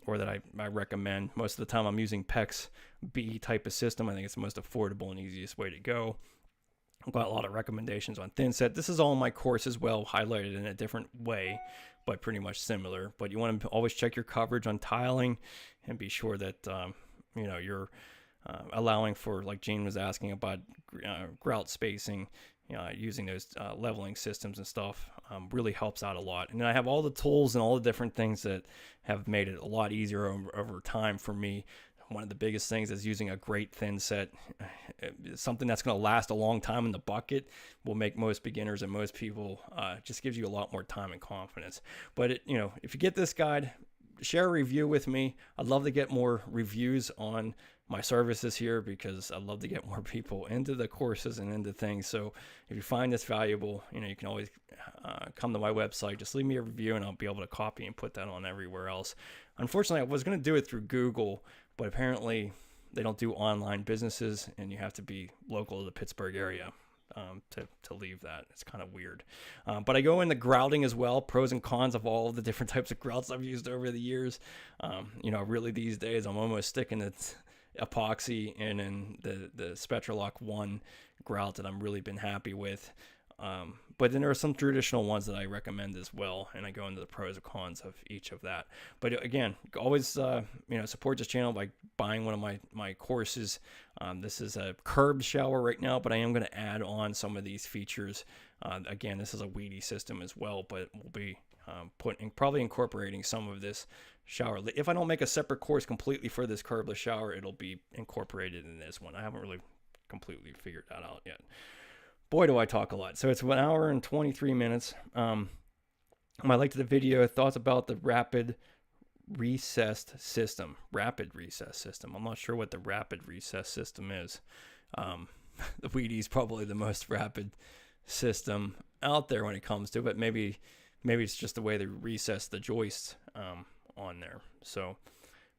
Speaker 1: or that I recommend. Most of the time I'm using PEX B type of system. I think it's the most affordable and easiest way to go. I've got a lot of recommendations on thin set. This is all in my course as well, highlighted in a different way, but pretty much similar. But you want to always check your coverage on tiling and be sure that you're allowing for, like Gene was asking about, grout spacing. Using those leveling systems and stuff really helps out a lot. And then I have all the tools and all the different things that have made it a lot easier over time for me. One of the biggest things is using a great thin set. Something that's going to last a long time in the bucket will make most beginners and most people, just gives you a lot more time and confidence. But if you get this guide, share a review with me. I'd love to get more reviews on my services here, because I'd love to get more people into the courses and into things. So if you find this valuable, you can always come to my website, just leave me a review, and I'll be able to copy and put that on everywhere else. Unfortunately, I was going to do it through Google, but apparently they don't do online businesses, and you have to be local to the Pittsburgh area to leave that. It's kind of weird. But I go into grouting as well, pros and cons of all of the different types of grouts I've used over the years. Really these days I'm almost sticking to Epoxy and in the Spectralock 1 grout that I'm really been happy with. But then there are some traditional ones that I recommend as well, and I go into the pros and cons of each of that. But again, always support this channel by buying one of my courses. This is a curved shower right now, but I am going to add on some of these features. Again, this is a WEDI system as well, but we'll be probably incorporating some of this shower. If I don't make a separate course completely for this curbless shower, it'll be incorporated in this one. I haven't really completely figured that out yet. Boy, do I talk a lot. So it's 1 hour and 23 minutes. I liked the video. Thoughts about the rapid recessed system. Rapid recess system. I'm not sure what the rapid recess system is. The WEDI is probably the most rapid system out there when it comes to it. But maybe it's just the way they recess the joists on there. So,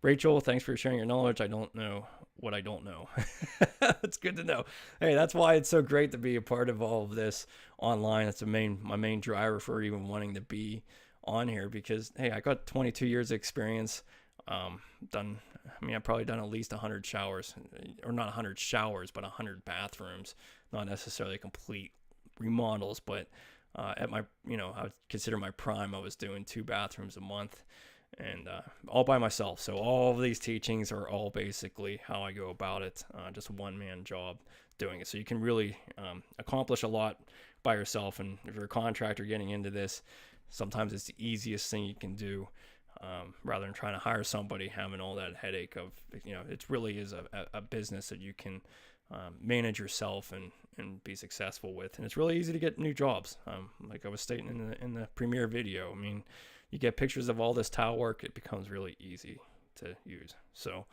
Speaker 1: Rachel, thanks for sharing your knowledge. I don't know what I don't know. It's good to know. Hey, that's why it's so great to be a part of all of this online. That's my main driver for even wanting to be on here, because hey, I got 22 years of experience. I've probably done at least 100 showers, or not 100 showers, but 100 bathrooms. Not necessarily complete remodels, but at my, I would consider my prime, I was doing 2 bathrooms a month, and all by myself. So all of these teachings are all basically how I go about it, just a one-man job doing it. So you can really accomplish a lot by yourself. And if you're a contractor getting into this, sometimes it's the easiest thing you can do, rather than trying to hire somebody, having all that headache of, it really is a business that you can manage yourself and be successful with. And it's really easy to get new jobs. Like I was stating in the premiere video, you get pictures of all this tile work, it becomes really easy to use. So,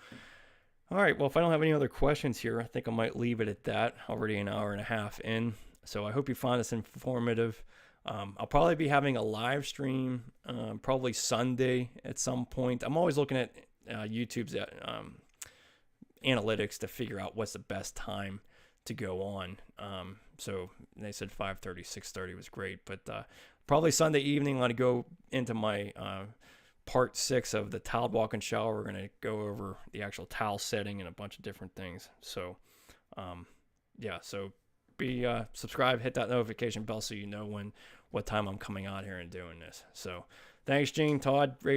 Speaker 1: all right, well, if I don't have any other questions here, I think I might leave it at that. Already an hour and a half in. So I hope you find this informative. I'll probably be having a live stream, probably Sunday at some point. I'm always looking at YouTube's analytics to figure out what's the best time to go on. So they said 5:30, 6:30 was great, but probably Sunday evening, I'm going to go into my part 6 of the tiled walk-in shower. We're going to go over the actual tile setting and a bunch of different things. So, yeah, so be subscribe, hit that notification bell so you know what time I'm coming out here and doing this. So thanks, Gene, Todd, Rachel.